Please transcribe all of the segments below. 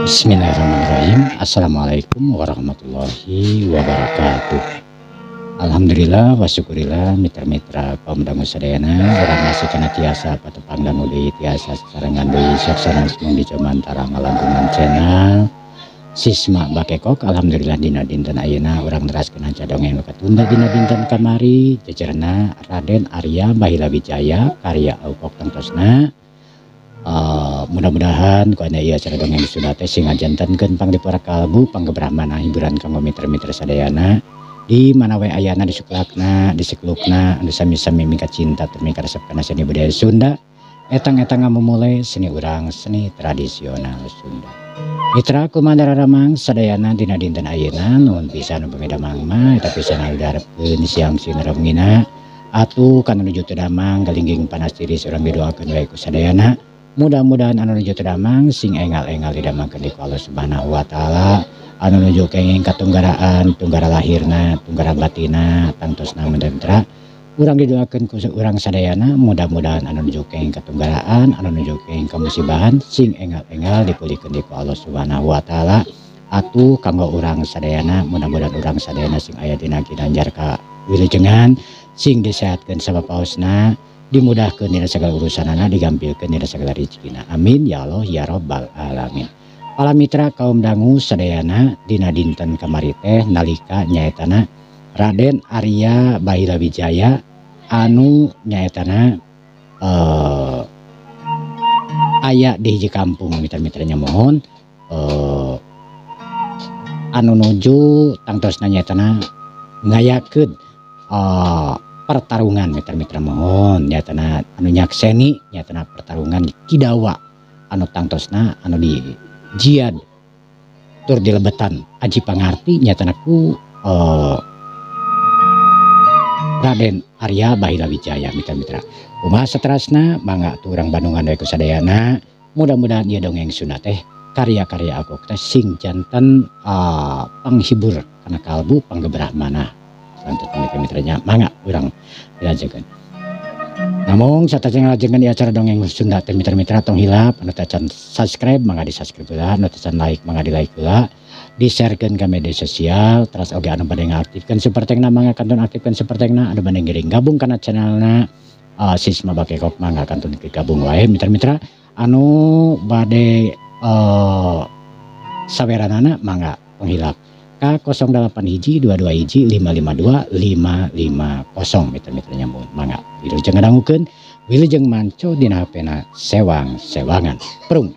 Bismillahirrahmanirrahim. Assalamualaikum warahmatullahi wabarakatuh. Alhamdulillah wa syukurillah mitra-mitra kaum dangu sadayana urang masih kena tiasa patepang dan uli tiasa sarangan deui saksana semua di antara ngalantungan channel Sisma Bakekok. Alhamdulillah dina dinten ayeuna urang neraskeun aca dongeng nu katunda dina dinten kamari jejerna Raden Arya Bahila Wijaya karya Aukok tentosna. Mudah-mudahan karena ia acara dongeng sudah teh sing ngajantenkeun pangdipura kalbu panggebrahmana hiburan kanggo mitra-mitra sadayana di mana we ayana di suklakna di siklukna anu sami-sami mika cinta tur mika resep kana seni budaya Sunda etang-etang memulai seni urang seni tradisional Sunda. Mitra kumandara ramang sadayana dina dinten ayeuna nuhun pisan pameda mangma eta pisan aldarepkeun siang sineremngina atuh kana nuju teu damang galingging panas tiris urang didoakeun wae ku sadayana. Mudah-mudahan anu nuju teu damang sing engal-engal didamangkeun ku Allah Subhanahu wa taala, anu nuju kenging katunggaraan, tunggara lahirna, tunggara batina, tangtosna mitra urang didoakeun ku urang sadayana mudah-mudahan anu nuju kenging katunggaraan, anu nuju kenging kamusibahan sing engal-engal dipulihkeun ku Allah Subhanahu wa taala. Atuh kanggo urang sadayana mudah-mudahan urang sadayana sing aya dina Ginanjar ka wilujengan sing disehatkeun sabapaosna, dimudahkan dina segala urusanana, digampilkan dina segala rezekina. Amin ya Allah ya Rabbal alamin. Para mitra kaum dangu sadayana dina dinten kamari teh nalika nyaetana Raden Arya Bahila Wijaya anu nyaetana aya di hiji kampung mitra-mitranya mohon anu nuju tangtosna nyaetana ngayakeun pertarungan mitra-mitra mohon nyatana anu nyakseni nyatana pertarungan di Kidawa anu tangtosna anu di jiad tur dilebetan Aji Pangarti nyatana ku Raden Arya Bahila Wijaya mitra-mitra. Kumaha saterasna mangga tu urang Bandungan wae ku sadayana mudah-mudahan ieu dongeng Sunda teh karya-karya aku teh sing janten panghibur kana kalbu panggebrahmana untuk mitra-mitranya mangga urang dilajengeun. Namun satajeng ngalajengeun di acara dongeng Sunda teh mitra-mitra tong hilap anu tacan subscribe mangga di subscribe heula, anu tacan like mangga di like heula, di sharekeun ka media sosial, terus oge anu bade ngaktifkeun sapertengna mangga kantun aktifkeun sapertengna, anu bade giring gabung kana channelna Sisma Bakekok mangga kantun gabung wae mitra-mitra, anu bade saweranana mangga tong hilap ka 08 hiji 22 hiji 552 550 mitra-mitranya mun mangga wilujeng ngadangukeun wilujeng manco dina hapena sewang-sewangan prung.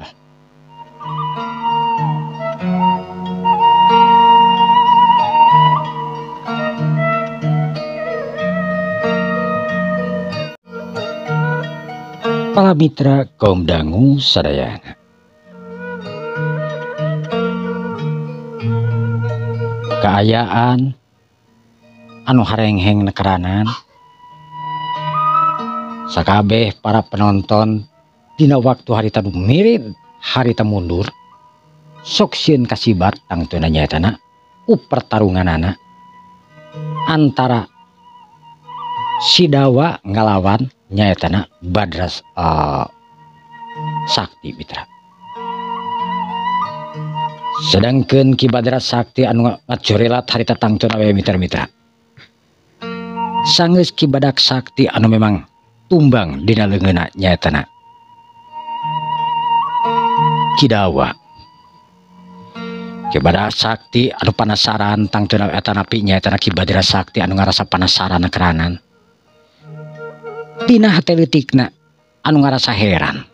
Para mitra kaum dangu sadayana, keayaan anu harengheng nekeranan sakabeh para penonton dina waktu harita nu mirip harita mundur sok sieun kasibat tangtuna nyaetana pertarunganana antara Sidawa ngalawan nyaetana Badras Sakti mitra. Sedangkan Ki Badra Sakti anu ngajorelat harita tangtuna we mitra-mitra. Sanggeus Ki Badak Sakti anu memang tumbang dina leungeunna nyaetana Kidawa. Ki Badak Sakti anu panasaran tangtuna eta napi nyaetana Ki Badra Sakti anu ngarasa panasaran nekeranan. Dina hate leutikna anu ngarasa heran.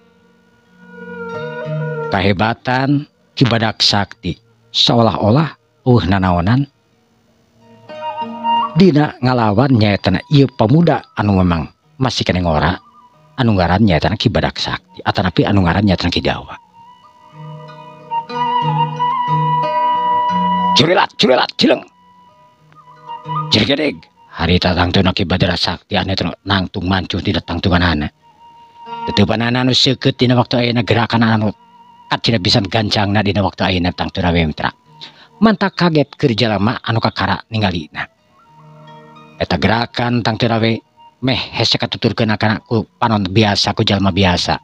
Kahebatan Ki Badak Sakti seolah-olah nanaonan dina ngalawan nyaetana ieu pemuda anu memang masih kena ngora anu ngaran nyaetana Ki Badak Sakti atanapi anu ngaran nyaetana Kidawa. Curelat cileng jergedeg harita tangtuna Ki Badra Sakti anu nangtung mancuh dina tangtunganana teteupanana anu seukeut dina waktu ayeuna gerakan anu tina bisa gancangna dina waktu ayeuna tangtuna we mitra. Mantap kaget keur jalema anu kakara ningalina. Eta gerakan tangtuna we meh hese katuturkeun kana ku panon biasa ku jalma biasa.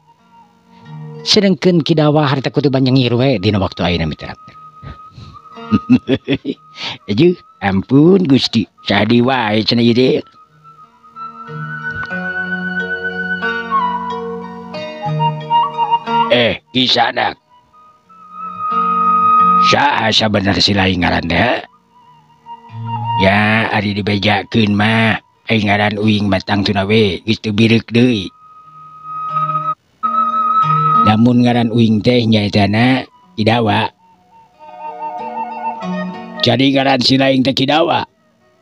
sedangkan kidawa harta kutu banyak ngirwe dina waktu ayeuna mitra. Aduh, ampun Gusti, sadi wae cenah ieu teh. Kisanak. Saha sabener si lain ngaran teh? Ya, ari dibejakeun mah, ai ngaran uing batang tuna we, geus teu bireuk deui. Namun ngaran uing teh nyaetana Kidawa. Jadi ngaran si lain teh Kidawa.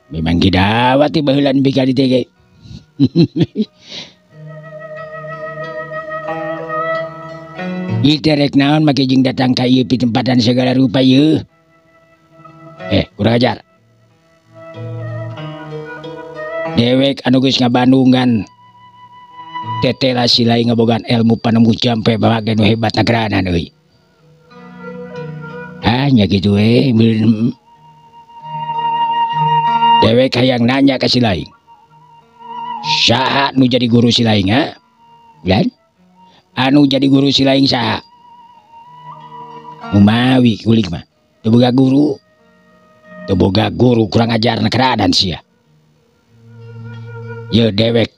Memang Kidawa ti baheula nepi ka dieu teh. Ieu rek naon make jeung datang ka ieu pitempatan segala rupa ieu. Kurang ajar. Dewek anu geus ngabandungan tetela si lain ngabogaan ilmu panemu jampe bawa nu hebat nagerana euy. Nya kitu we. Dewek hayang nanya ka si lain. Saha nu jadi guru si lain ha? Lan? Anu jadi guru si lain saha? Mumawi kulik mah. Teu boga guru. Teu boga guru kurang ajar nakeraadan sia. Ye dewek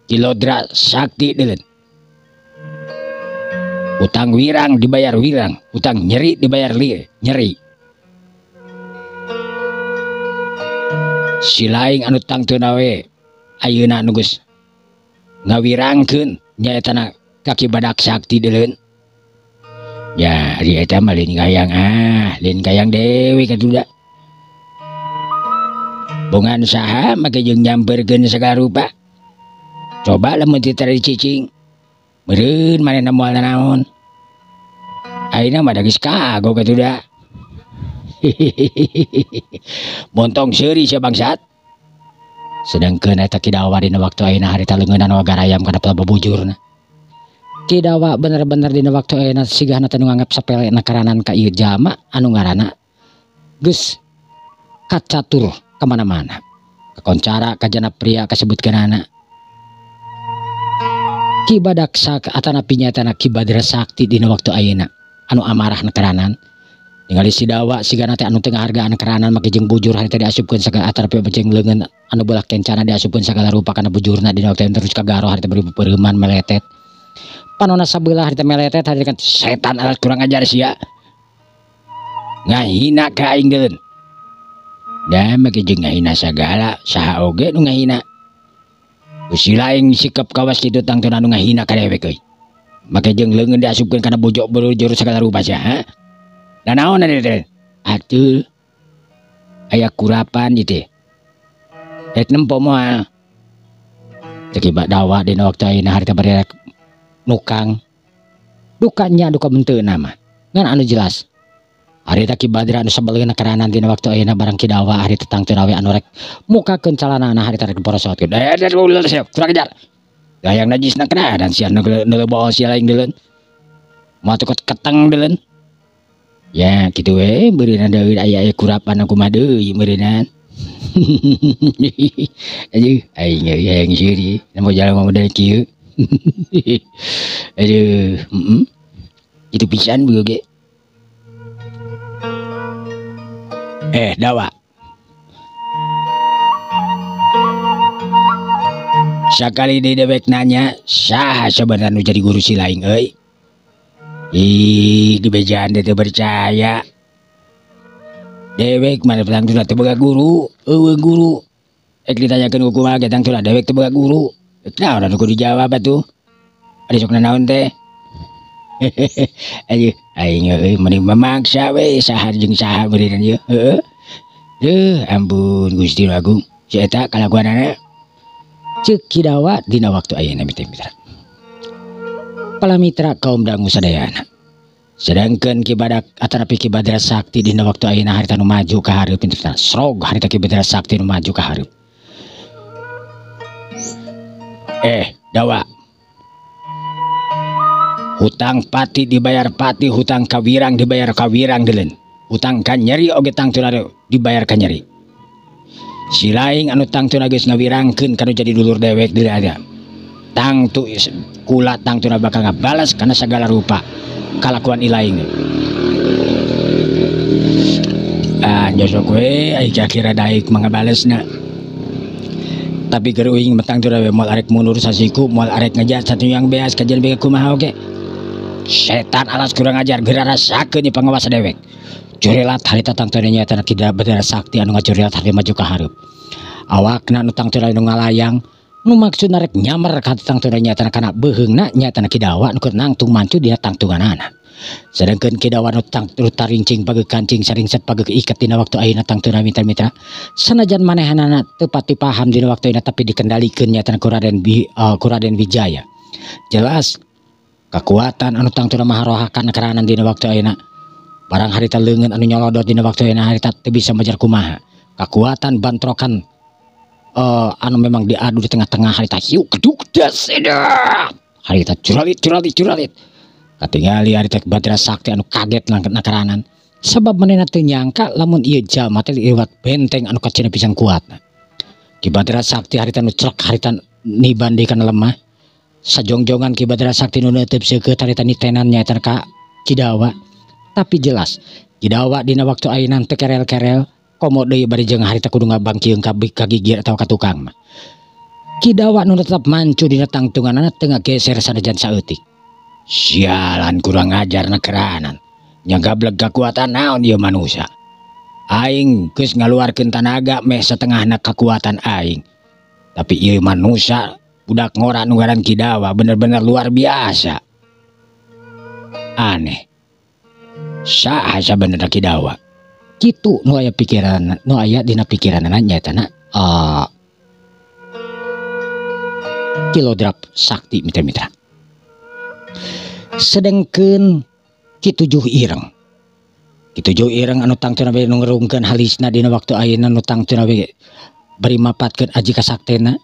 Kilodra sakti deuleun. Utang wirang dibayar wirang, utang nyeri dibayar nyeri. Si lain anu tangtuna we ayeuna anu geus ngawirangkeun nyaetana kaki badak sakti deuleun. Ya, ari eta mah lain kayang dewe katuda. Bongan saha make jeung nyamperkeun segala rupa. Coba lamun teu tara dicicing. Meureun manehna moal naon. Ayeuna mah da geus kago katuda. Montong seuri sia bangsat. Sedangkeun eta Kidawa dina waktu ayeuna harita leungeunna wagarayam kana babujurna. Kidawa bener-bener dina waktu ayeuna sigahna teh nu nganggep sapele nakaranan ka ieu jalma anu ngaranna geus kacatur kamana-mana. Kakoncara ka jana pria kasebutkeunana. Ki Badaksa atana pinyatana Ki Badra Sakti dina waktu ayeuna anu amarah nakaranan. Ningali si Dawa sigana teh anu teu ngahargaan nakaranan make jeung bujur harita diasupkeun sagala atarpi jeung leungeun anu beulah kencana diasupkeun sagala rupa kana bujurna dina waktu terus kagaro harita beri peureman meletet. Panonna sabelah harita meletet harita kan setan alat kurang ajar sia. Ngahina ka aing deulun. Da make jeung ngahina sagala saha oge nu ngahina. Si lain sikap kawas kitu tangtuna anu ngahina ka dewek euy. Make jeung leungeun diasupkeun kana bojok bujur sagala rupa sia ha. Da naon ari teh? Atuh. Aya kurapan ieu teh. Rek nempo moal. Teu Dawa dina waktu ayeuna harita bari nukang. Dukanya duka benteuna mah. Ngan anu jelas. Harita Ki Badra anu sabaleuna karanan dina waktu ayeuna barang Kidawa harita tangtuna we anu rek mukakeun calanana harita rek diporosotkeun. Kurang ajar. Hayang najisna karanan sia neuleuh sia lain deulun. Moal teu keteng deulun. Ya kitu we beureunan deui aya kurapan aku mah deui beureunan. Aduh aing hayang seuri namun jalan model kieu. Aduh, itu pisan beuge. Dawa. Sakali di dewek nanya, saha sebenarnya nu jadi guru si lain euy? Di bejaan teu percaya. Dewek mana tangtuna teu boga guru, eueuh guru. Ditanyakeun ku kumaha ge tangtuna dewek teu boga guru. Naon anu kudu dijawab atuh? Ari sok naon teh? Aduh, aing euy mending memaksa we saha jeung saha beureunan ieu. Heeh. Duh, ampun Gusti Agung. Si eta kalakuanana ceuk Kidawa dina waktu ayeuna mitra. Palamitra kaum dangu sadayana. Sedangkeun Ki Badak atanapi Ki Badra Sakti dina waktu ayeuna harita nu maju ka hareup pinterna. Srog harita Ki Badra Sakti nu maju ka hareup. Dawa. Hutang pati dibayar pati, hutang kawirang dibayar kawirang deulun. Hutang ka nyeri oge tangtuna dibayar ka nyeri. Si lain anu tangtuna geus ngawirangkeun kanu jadi dulur dewek deuleu ada. tangtu kula tangtuna bakal ngabalas karena segala rupa kalakuan ilaing. Joso kue ai kira daik mangabalesna. Tapi geruing metang tu rawe moal arek mundur sasiku moal arek ngajar satu yang beas kajian bega kumaha oge. Setan alas kurang ajar geura rasakeun pangawas dewek. Curelat harita tangtuna nya tanah kida Badara Sakti anu ngacurelat hari maju ka hareup. Awakna nu tangtuna nu ngalayang nu maksud arek nyamer ka tangtuna nya tanah kana beheungna nya tanah kidawa nu keur nangtung mancu dina tangtunganana. Sedangkan kidawa nu tarincing page kancing saringset page iket dina waktu ayeuna tangtuna mitra-mitra sanajan manehanana teu pati paham dina waktu ayeuna tapi dikendalikeun nya tanah ku Raden Wijaya. Jelas kekuatan anu tangtuna maharohakan karanan dina waktu ayeuna barang harita leungeun anu nyolodot dina waktu ayeuna harita teu bisa majar kumaha. Kekuatan bantrokan anu memang diadu di tengah-tengah harita hiu keduk das harita curalit katingali harita Badara Sakti anu kaget langket nakaranan sabab manehna teu nyangka lamun ieu jalma teh liwat benteng anu kacina pisan kuatna. Ki Badara Sakti harita nu crek harita nibandingkan lemah sajongjongan Ki Badara Sakti nu neuteub seukeut harita nitenan nyaeta ka kidawa. Tapi jelas kidawa dina waktu ayeuna teu kerel-kerel komo deui bari jeung harita kudu ngabangkieun ka gigir atawa ka tukang mah. Kidawa nu tetep mancu dina tangtunganna teu ngageser sanajan saeutik. Sialan kurang ajar nakeranan nya gableg kekuatan naon ieu manusia. Aing geus ngaluarkeun tanaga meh satengahna kekuatan aing. Tapi ieu manusia budak ngora nu ngaran kidawa bener-bener luar biasa. Aneh. Saha sabenerna kidawa. Kitu nu aya pikiran nu aya dina pikiranna nyatana Kilodrap Sakti mitra-mitra. Sedengkeun Ki-7 Ireng. Ki-7 Ireng anu tangtuna we nu ngerungkeun halisna dina waktu ayeuna nu tangtuna we bari mapatkeun aji kasaktena.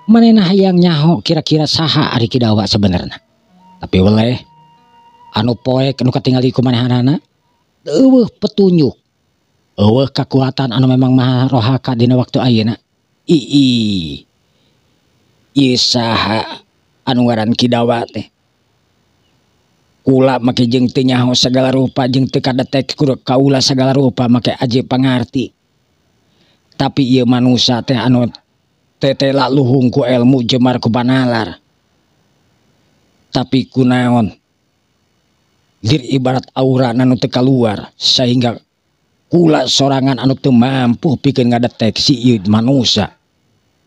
Manehna hayang nyaho kira-kira saha ari kidawa sebenarnya. Tapi weleh anu poek anu katingali ku manehanana eueuh petunjuk. Eueuh kekuatan anu memang maha rohaka dina waktu ayeuna. Ieu saha anu ngaran kidawa teh. Kula make jeung teu nyaho sagala rupa jeung teu kadetek kaula sagala rupa make aji pangarti. Tapi ieu manusia teh anu tetela luhung ku ilmu jemar ku panalar. Tapi kunaon? Lir ibarat aura anu teu kaluar sehingga kula sorangan anu teu mampu pikeun ngadeteksi ieu manusia.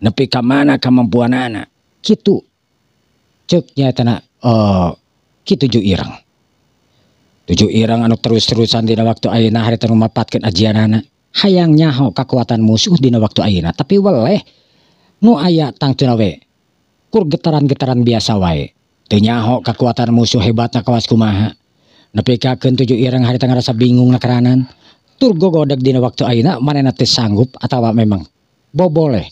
Nepi ka mana kemampuanana. Kitu ceuk nyatana Ki-7 Ireng. 7 Ireng anu terus-terusan dina waktu ayeuna harita nu mapatkeun ajianana hayang nyaho kekuatan musuh dina waktu ayeuna tapi weleh nu aya tangtuna we kur getaran-getaran biasa wae teu nyaho kekuatan musuh hebatna kawas kumaha. Nepi kakeun 7 Ireng harita ngarasa bingung nakaranan tur gogodeg dina waktu ayeuna manehna teu sanggup atawa memang boboleh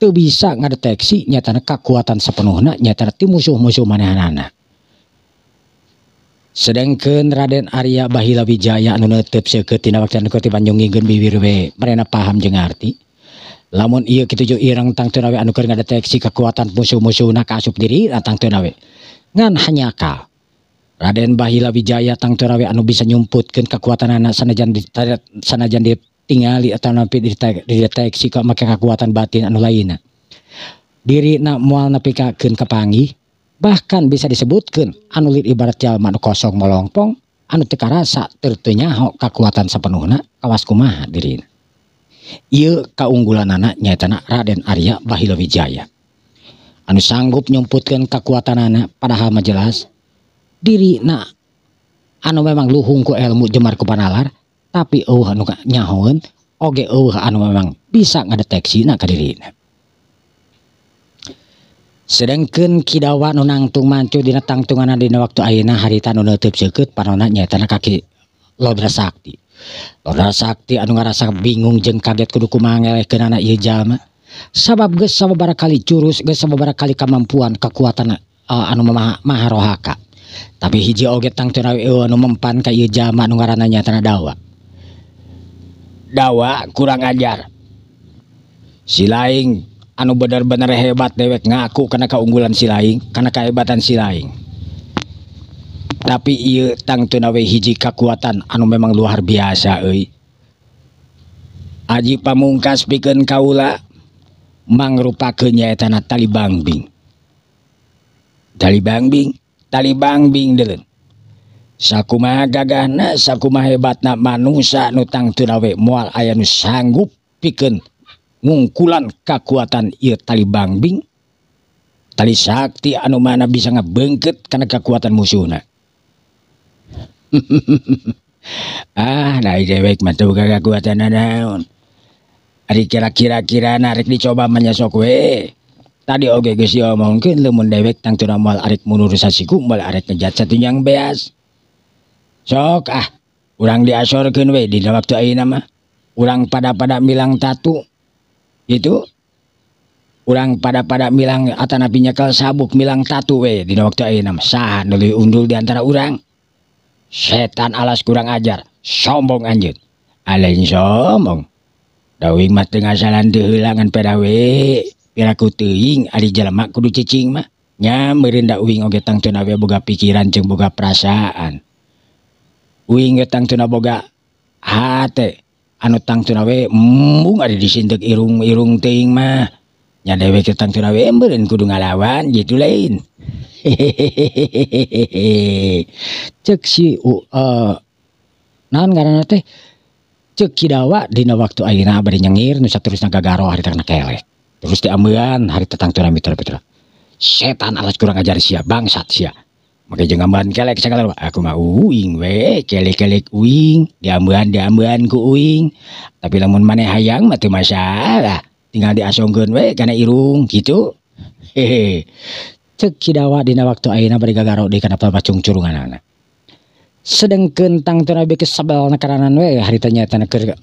teu bisa ngadeteksi nyatana kekuatan sapenuhna nyatana ti musuh-musuh manehanana. Sedangkeun Raden Arya Bahila Wijaya anu neuteub seukeut dina waktu anu ti Banjongingkeun bibir we marena paham jeung arti. Lamun ieu Ki-7 Ireng tangtuna we anu keur ngadeteksi kekuatan musuh-musuhna ka asup diri tangtuna we. Ngan hanyaka Raden Bahila Wijaya tangtuna we anu bisa nyumputkeun kekuatanana sanajan ditingali atawa nepi dideteksi ka make kekuatan batin anu lainna. Dirina moal nepikakeun kapanggih bahkan bisa disebutkan anu lir ibarat jalma anu kosong molongpong anu teu karasa teu nyaho kekuatan sapenuhna kawas kumaha dirina. Ieu kaunggulanana nyaetana Raden Arya Bahila Wijaya anu sanggup nyumputkeun kekuatanana padahal mah jelas dirina anu memang luhung ku ilmu jemar ku panalar tapi eueuh anu nyahoeun oge eueuh anu memang bisa ngadeteksina ka dirina. Sedangkeun kidawa nu nangtung mancu dina tangtunganna dina waktu ayeuna harita nu neuteub seukeut panonna nyaetana kaki Lodra Sakti. Lodra Sakti anu ngarasa bingung jeung kaget kudu kumaha ngelehkeunana ieu jalma. Sabab geus sababaraha kali jurus, geus sababaraha kali kemampuan kekuatan anu maha rohaka. Tapi hiji oge tangtuna anu mempan ka ieu jalma anu ngaranna nyaetana Dawa. Dawa kurang ajar. Si laing anu bener-bener hebat dewek ngaku karena keunggulan si laing, karena kehebatan si laing. Tapi ieu tangtuna we hiji kekuatan anu memang luar biasa euy. Aji pamungkas pikeun kaula mangrupakeun nyaeta tali bangbing. Tali bangbing deuleuh. Sakumaha gagahna, sakumaha hebatna manusia nu tangtuna we moal aya nu sanggup pikeun ngungkulan kekuatan ieu tali bangbing. Tali sakti anu mana bisa ngabeungkeut kana kekuatan musuhna. Nah dewek mah teu kekuatan naon. Ari kira-kira narik dicoba menyesok we. Tadi oge geus diomongkeun lamun dewek tangtuna moal arek mundur sasiku moal arek ngejat satunyang beas. Sok urang diasorkeun we dina waktu ayeuna mah. Urang pada milang tatu. Gitu. Urang pada milang atanapi nyekel sabuk milang tatu we dina waktu ayeuna mah. Saha nu leuwih undul di antara urang? Setan alas kurang ajar, sombong anjeun. Alain sombong. Dawing mah teu ngasalan teu heulangan peda we. Piraku teuing ari jelema kudu cicing mah. Nya meureun da uing oge tangtuna we boga pikiran jeung boga perasaan. Uing ge tangtuna boga hate anu tangtuna we embung ari disinteuk irung teuing mah. Nya dewek tangtuna we meureun kudu ngalawan gitu lain. Cek si naon ngaranna teh cek Kidawa dina waktu ayeuna bari nyengir nu saterusna gagaro harita kana kelek. Terus diambean harita tangtuna mitra-mitra. Setan alas kurang ajar sia bangsat sia. Make jeung ambean kelek sagala aku mah uing we kelek-kelek uing diambean ku uing. Tapi lamun maneh hayang mah teu masalah. Tinggal diasongkeun we kana irung gitu. Hehe. Cek Kidawa dina waktu ayeuna bari gagaro deui kana pacung curunganana. Sedengkeun tangtuna beu sabelna karanan we harita nyaeta keur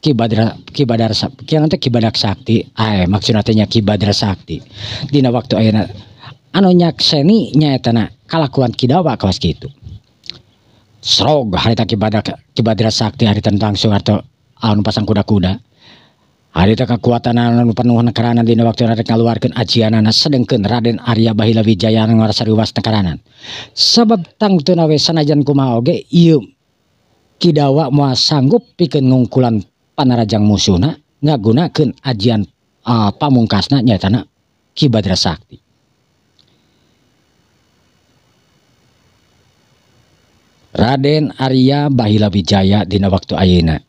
Kibadar Sakti. Maksudna teh nya Kibadar Sakti. Dina waktu ayeuna anu nyakseni nyaeta kalakuan Kidawa kawas kitu. Srog harita Kibadar Sakti harita langsung atau anu pasang kuda-kuda. Harita kekuatan anu penuh nekaranan dina waktu rek ngaluarkeun ajianana sedengkeun Raden Arya Bahila Wijaya anu ngarasa riwas nekaranan. Sabab tangtuna we sanajan kumaha oge ieu Kidawa moal sanggup pikeun ngungkulan panarajang musuhna ngagunakeun ajian pamungkasna nyaeta Kibadar Sakti. Raden Arya Bahila Wijaya dina waktu ayeuna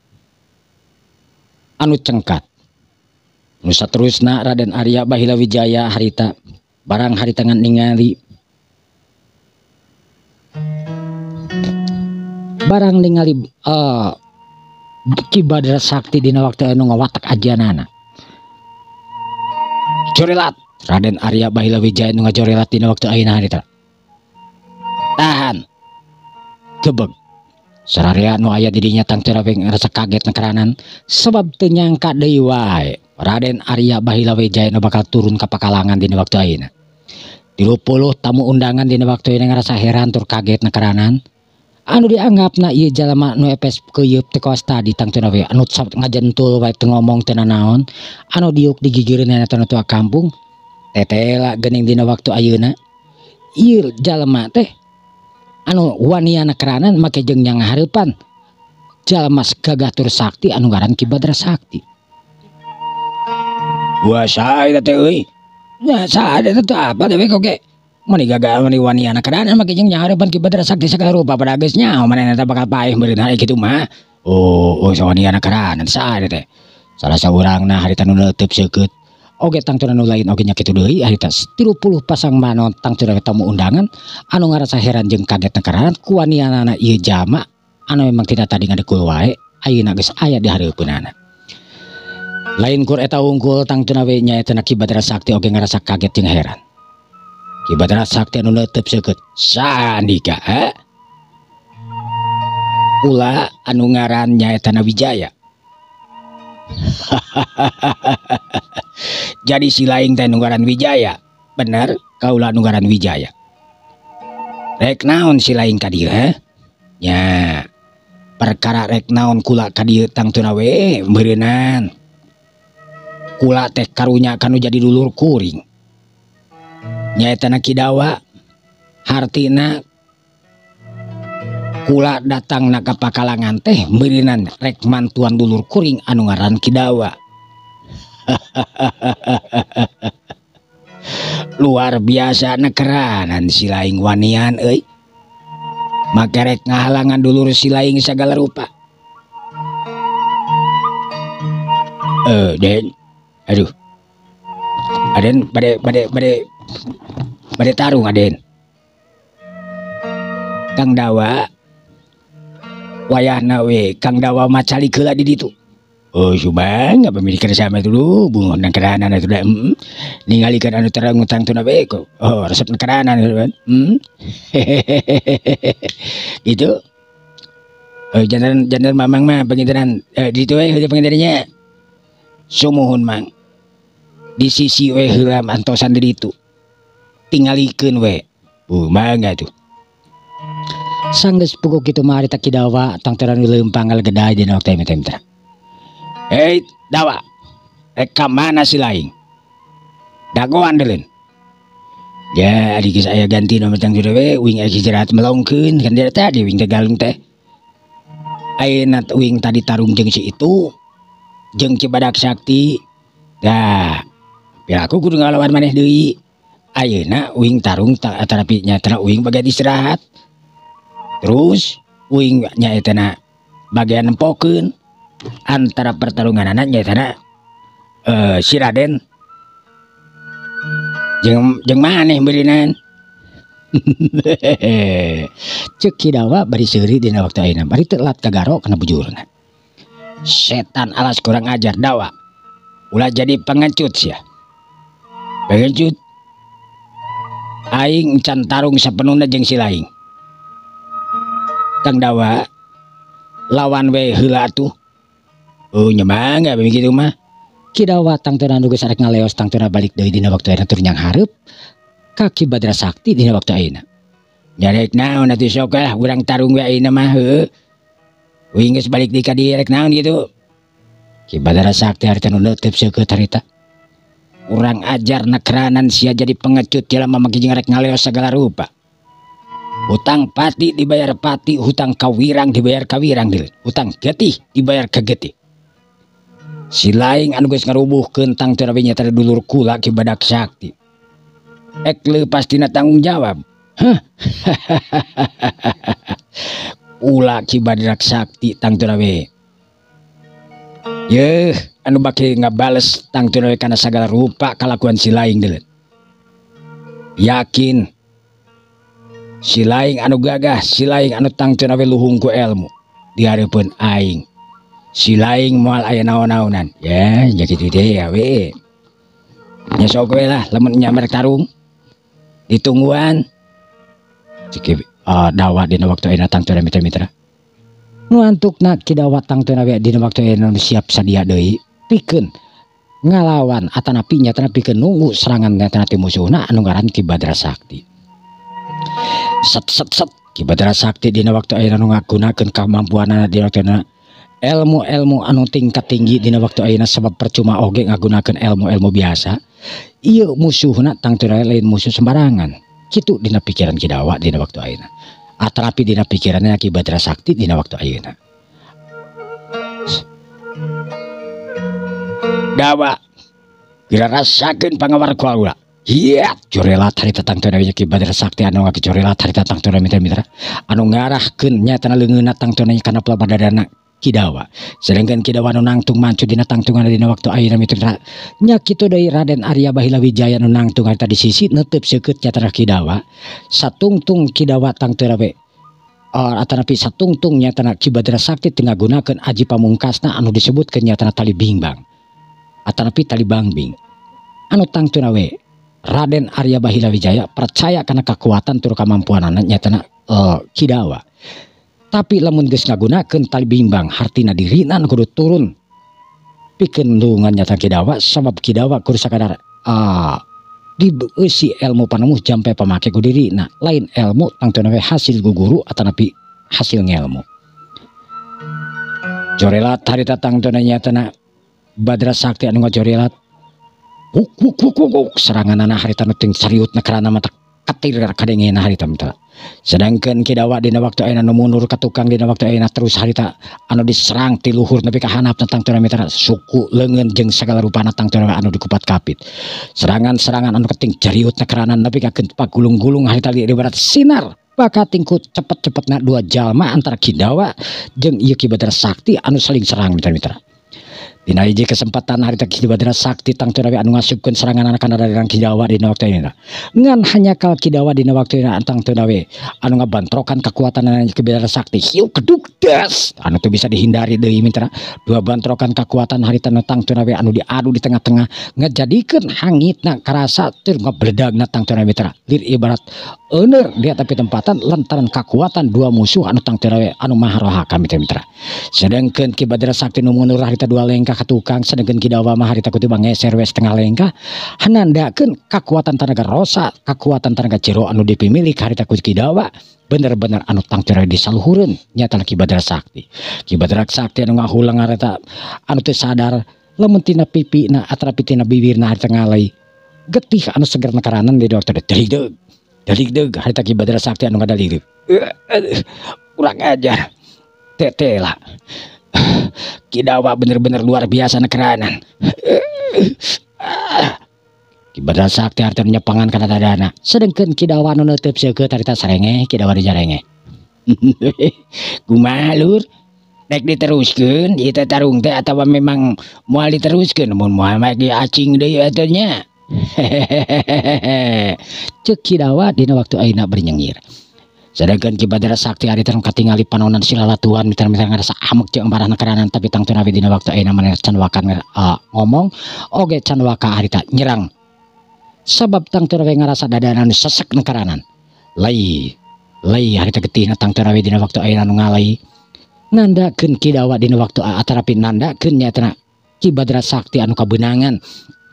anu cengkat. Nu saterusna Raden Arya Bahila Wijaya harita barang harita ningali Kibadar Sakti dina waktu anu ngawatak ajianana. Jorelat Raden Arya Bahila Wijaya nu ngajorelat dina waktu ayeuna harita. Tahan. Gebeg. Sararea nu aya di dinya tangtuna we ngarasa kaget nekaranan sebab teu nyangka deui wae Raden Arya Bahila Wijaya nu bakal turun ka pakalangan dina waktu ayeuna. 30 tamu undangan dina waktu ayeuna ngarasa heran tur kaget nekaranan. Anu dianggapna ieu jalema nu epes keuyeub teh kawas tadi tangtuna we anu ngajentul wae teu ngomong teu nanaon anu diuk digigireun eta nu tua kampung tetela geuning dina waktu ayeuna ieu jalema teh anu waniana keranan make jeung nya ngahareupan jalma gagah tur sakti anu ngaran Kibadar Sakti. Wah saha eta teh euy? Nya saha eta teh apa teh oge? Mani gagah mani waniana keranan make jeung nya ngahareupan Kibadar Sakti sagala rupa pada geus nyaho manehna teh bakal paeh meureun hari kitu mah. Oh waniana keranan saha eta teh? Salah saurangna harita nu neuteub seukeut. Oge tangtuna nu lain oge nya kitu deui harita 30 pasang manon tangtuna tamu undangan anu ngarasa heran jeung kaget nekaranan ku wanianana ieu jalma anu memang tidak tadi ngadekul wae ayeuna geus aya di hareupeunana. Lain kur eta unggul tangtuna we nyaeta Kibadar Sakti oge ngarasa kaget jeung heran. Kibadar Sakti anu neuteub seukeut sandika ulah anu ngaran nyaeta Wijaya. Jadi si laing teh nunggaran Wijaya. Bener kaula nunggaran Wijaya. Rek naon si laing ka dieu nya perkara rek naon kula ka dieu tangtuna we meureunan. kula teh karunya kanu jadi dulur kuring nyaetana Kidawa hartina kula datang na ka pakalangan teh meurinan rek mantuan dulur kuring anu ngaran Kidawa. Luar biasa nekeranan si Laing wanian euy. Make rek ngahalangan dulur si Laing sagala rupa. Den. Aduh. Aden bade tarung Aden. Kang Dawa wayahna we Kang Dawa macali keula di ditu. Oh subang apa mikir sama dulu bungon nang keranan itu dah ningalikeun anu terang utang tuna beko. Oh resep keranan itu kan. Gitu. Oh jantan mamang mah penginteran di ditu we penginterannya. Sumuhun mang. Di sisi we heula antosan di ditu. Tingalikeun we. Mangga tuh. Sanggeus pukul kitu mah harita Kidawa tang terang leumpang geda dina waktu mitra. Hei Dawa, rek mana si Laing? Dagoan delen. Ya, adik saya ganti nomor tang we, wing istirahat melongkeun kan dia tadi wing tegalung teh. Ayeuna wing tadi tarung jeung si itu, jeung Cibadak Sakti. Dah, biar aku kudu ngalawan maneh deui. Ayeuna wing tarung tarapi nyatana wing bagian istirahat. Terus wing nyaetana bagian nempokeun. Antara pertarungan anaknya sana si Raden jeung maneh beurinan. Ceuk Kidawa bari seuri dina waktu ayeuna bari teu lat kagaro kana bujurna. Setan alas kurang ajar Dawa. Ulah jadi pengecut sia. Pengecut. Aing can tarung sapenuhna jeung si Laing. Kang Dawa lawan we heula atuh. Oh nyemang ya begitu mah. Kidawa tang teu nu geus arek ngaleos tang teu balik deui dina waktu ayeuna tur nyang hareup ka Ki Badra Sakti dina waktu ayeuna. Nyarek naon atuh sok lah urang tarung we ayeuna mah heuh. Wing geus balik deui ka dieu rek naon gitu. Ki Badra Sakti harita nu leuteup seukeut harita. Urang ajar nekeranan sia jadi pengecut jelema make jeung rek ngaleos sagala rupa. Hutang pati dibayar pati, hutang kawirang dibayar kawirang deui. Hutang getih dibayar ka getih. Si Laing anu geus ngarubuhkeun tang teu nyata dulur kula Ki Badak Sakti. Ek leupas tina tanggung jawab. Hah. Ulah Ki Badak Sakti tang teu Yeuh, anu bake ngabales tang teu kana sagala rupa kalakuan si Laing deui. Yakin si Laing anu gagah, si Laing anu tang teu luhung ku ilmu di hareupeun aing. Si Laing moal aya naon-naonan. Ya, nya kitu teh ya we. Nya sok we lah lamun nya merek tarung. Ditungguan. Cik Dawa dina waktu ayeuna tang teu mitra-mitra. Nu antukna Kidawa tang teu we dina waktu ayeuna siap sadia deui pikeun ngalawan atanapi nyatana pikeun nunggu serangan nyatana ti musuhna anu ngaran Ki Badra Sakti. Set Ki Badra Sakti dina waktu ayeuna nu ngagunakeun kamampuanna dina waktu ayeuna ilmu-ilmu anu tingkat tinggi dina waktu ayeuna sebab percuma oge ngagunakeun ilmu-ilmu biasa. Ieu musuhna tang teu lain musuh sembarangan. Kitu dina pikiran Kidawa dina waktu ayeuna. Atarapi dina pikiranna Ki Badra Sakti dina waktu ayeuna. Dawa kira rasakeun pangawarku ulah. Iya, corelat harita tang teu Ki Badra Sakti anu ngacorelat harita tang teu mitra-mitra. Anu ngarahkeun nyatana leungeunna tang teu kana pelabadadana Kidawa. Sedangkan Kidawa nu nangtung mancu dina tangtungan dina waktu ayeuna mitra. Nya kitu deui Raden Arya Bahila Wijaya nu nangtung harita di sisi neuteub seukeut nyatana Kidawa. Satungtung Kidawa tang teu atanapi satungtung nyatana Ki Badra Sakti teu ngagunakeun aji pamungkasna anu disebutkeun nyatana tali bingbang. Atanapi tali bangbing. Anu tang teu Raden Arya Bahila Wijaya percaya kana kekuatan tur kamampuanana nyatana Kidawa. Tapi lamun geus ngagunakeun tali bimbang hartina dirina kudu turun pikeun ndungan nyata Kidawa sabab Kidawa kudu sakadar dibeusi ilmu panemuh jampe pamake ku dirina lain ilmu tang teu hasil guguru atanapi hasil ngelmu. Corelat harita tang teu nyatana Badra Sakti anu ngacorelat serangan harita nu teu sariutna karana mata katir kadengena harita mita. Sedangkan kidawa dina waktu ayeuna nu mundur ka tukang dina waktu ayeuna terus harita anu diserang ti luhur nepi ka handap tentang teu mita suku leungeun jeung sagala rupana tang teu anu dikupat kapit. Serangan-serangan anu keting jariutna karana nepi ka pagulung-gulung harita ibarat sinar bakating ku cepet-cepetna dua jalma antara kidawa jeung ieu Ki Badara Sakti anu saling serang mitra-mitra. Dina hiji kesempatan harita Ki Badara Sakti tang teu anu ngasupkeun serangan kana daerah kidawa dina waktu ayeuna. Ngan hanya kal kidawa dina waktu ayeuna tang teu anu ngabantrokan kekuatan Ki Badara Sakti hiu keduk das anu teu bisa dihindari deui mitra. Dua bantrokan kekuatan harita tang teu anu diadu di tengah-tengah ngajadikeun hangitna karasa teu ngabledagna tang teu mitra. Lir ibarat euner dia tapi tempatan lantaran kekuatan dua musuh anu tang teu anu maharohaka mitra. Sedangkan Ki Badara Sakti nu mundur harita dua lengkah ka tukang, sedangkan kidawa mah harita kutiba ngeser we setengah lengkah hanandakeun kekuatan tenaga rosa, kekuatan tenaga jero anu dipimilik harita ku kidawa bener-bener anu tang teu disaluhureun nyata Ki Badara Sakti. Ki Badara Sakti anu ngahulang harita anu teu sadar lamun tina pipina atrapi tina bibirna harita ngalai getih anu segerna karanan di dokter dalig harita Ki Badara Sakti anu ngadalig kurang ajar tetela kidawa bener-bener luar biasa nekeranan. Ki Badara Sakti harta nyepangan kana dadana. Sedengkeun kidawa anu neuteub seukeut harita sarenge kidawa dijarenge. Kumaha lur? Rek diteruskeun ieu teh tarung teh atawa memang moal diteruskeun mun moal mah acing deui atuh nya. Ceuk kidawa dina waktu ayeuna bernyengir. Sedangkan Ki Badara Sakti harita katingali panonan silalatuan mitra-mitra ngarasa amek jeung barahna karanan tapi tang teu dina waktu ayeuna maneh can wakan ngomong oge can waka harita nyerang. Sabab tang teu ngarasa dadana nu sesek karanan. Lai harita getihna tang teu dina waktu ayeuna nu ngalai. Nandakeun kidawa dina waktu atarapi nandakeun nyatana Ki Badara Sakti anu kabeunangan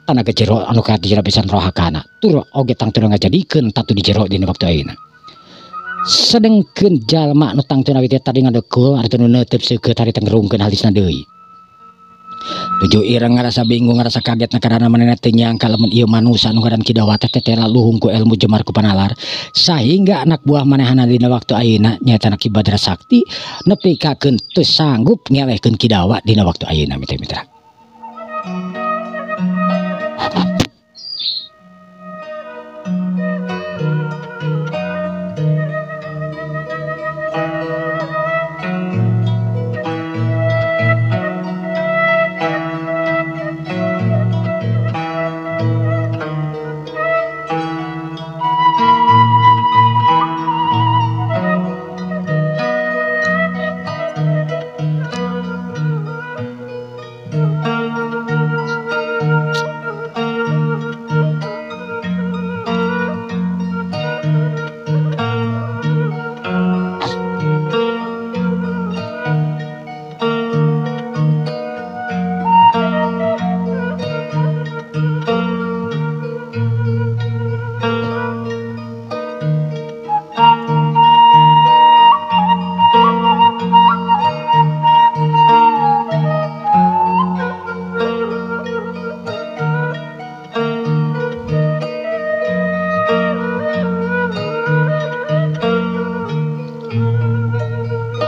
tanaga jero anu kadira pisan rohakana. Tur oge tang teu ngajadikeun tatu di jero dina waktu ayeuna. Sedengkeun jalma nu tang teu tadi ngadekul harita nu neuteub seukeut harita ngerungkeun halisna deui. Tujuh ireng ngarasa bingung ngarasa kagetna karana manehna teu nyangka lamun ieu manusia nu ngaran kidawa teh tetela luhung ku ilmu jemar ku panalar sahingga anak buah manehna dina waktu ayeuna nyata Ki Badara Sakti nepikakeun teu sanggup ngelehkeun kidawa dina waktu ayeuna mitra-mitra.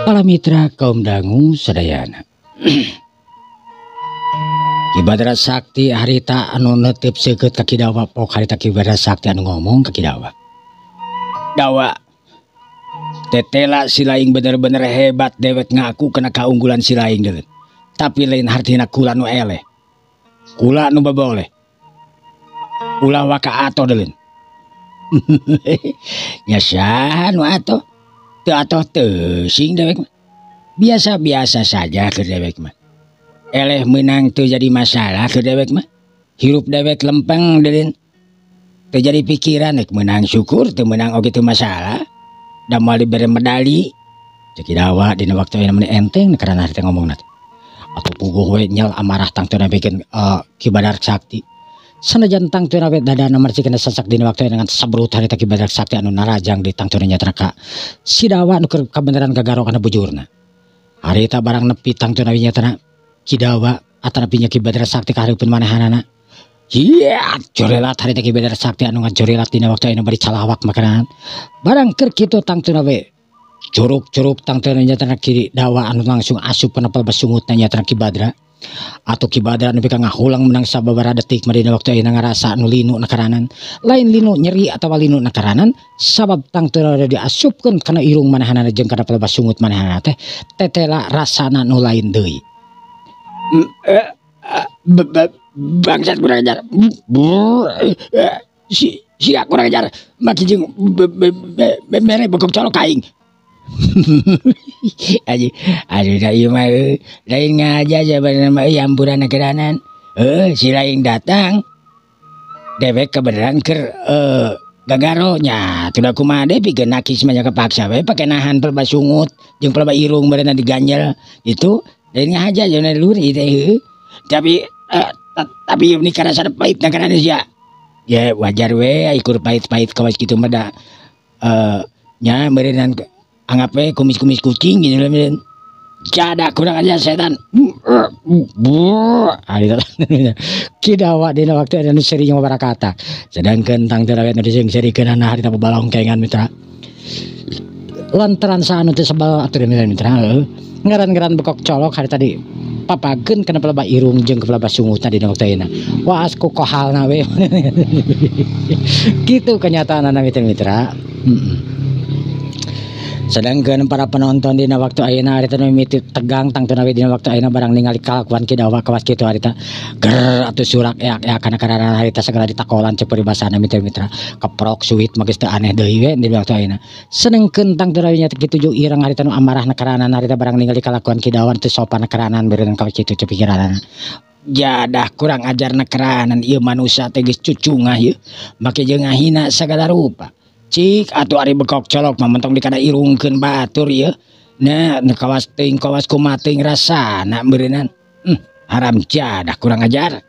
Para mitra kaum dangu sadayana. Ki Badara Sakti harita anu neuteub seukeut ka kidawa pok harita Ki Badara Sakti anu ngomong ka kidawa. Dawa. Tetela si laing bener-bener hebat dewek ngaku kena kaunggulan si laing deuleu. Tapi lain hartina kula nu eleh. Kula nu baboleh. Kula waka ato deuleu. Nya saha nu ato? Teu atoh teusing dewek mah. Biasa-biasa saja keur dewek mah. Eleh menang teu jadi masalah keur dewek mah. Hirup dewek lempeng deulin. Teu jadi pikiran rek menang syukur teu menang oge teu masalah. Da moal dibere medali. Cek kidawa dina waktu ayeuna meni enteng karana harita ngomongna. Atuh puguh we nyel amarah tang teu nepikeun Ki Badara Sakti. Sanajan tang teu we dadana marcikeun sasak dina waktu dengan sabrut harita Ki Badara Sakti anu narajang di tang teu nyatana ka sidawa nu keur kabeneran gagarok kana bujurna. Harita barang nepi tang teu nyatana kidawa atarapinya Ki Badara Sakti ka hareupeun manehanana Iya, jorelat hari teh Badra Sakti anu ngajorelat dina waktu ayeuna bari calawak makanan. Barang keur kitu tangtuna we. Curug-curug tangtuna nyatana Ki Dawa anu langsung asup penapal basungutna nyatana Ki Badra. Atau Ki Badra nepi ka ngahulang menang sababaraha detik madina waktu ayeuna ngarasa anu linu nakaranan. Lain linu nyeri atawa linu nakaranan sabab tangtuna diasupkeun kana irung manahanana jeung kana basungut manahanana teh tetela rasana nu lain deui. Bangsat kurang ajar. Si kurang ajar. Maki jeung mere bekok colok aing. Aduh da ieu mah lain ngaja sabarana mah ampuran keranan. Si lain datang. Dewek kebenaran keur gagaro nya. Tuda kumaha deui pikeun nakis mah kepaksa we pake nahan pelbasungut jeung pelba irung bareuna diganjel gitu. Lain ngaja jeung luhur ieu teh. Tapi ini karena sana pahit nah karena ya wajar we ikur pahit-pahit kawas gitu mah da nya merenan anggap we kumis-kumis kucing gitu lah meren jada kurang aja setan Ki Dawa dina waktu anu seri jeung barakata sedangkeun tangteu rakyat nu disengserikeun ana harita babalong kengan mitra lantaran saanu teh sebal atuh mitra ngaran-ngaran bekok colok hari tadi papageun kana pelaba irung jeung pelaba sungutna dina waktu ayeuna. Waas ku kohalna we. Kitu kenyataanna mitra. Sedangkeun para penonton dina waktu ayeuna harita nu mimiti tegang tangtuna we dina waktu ayeuna barang ningali kalakuan Ki Dawa kawas kitu harita. Ger atuh surak eak-eak kana karana harita segala ditakolan ceu peribasana mitra. Keprok suwit mah geus teu aneh deui we dina waktu ayeuna. Senengkeun tangtuna we nya kitu jeung ireng harita nu amarahna karana harita barang ningali kalakuan Ki Dawa teu sopan karanan beureun kawas kitu ceu pikiranna. Jadah kurang ajarna karanan ieu manusia teh geus cucungah ieu. Make jeung ngahina sagala rupa. Cik atuh ari bekok colok mah mentong dikana irungkeun batur ieu. Nah, kawas teuing kawas kumaha teuing rasana beureunan. Haram jadah kurang ajar.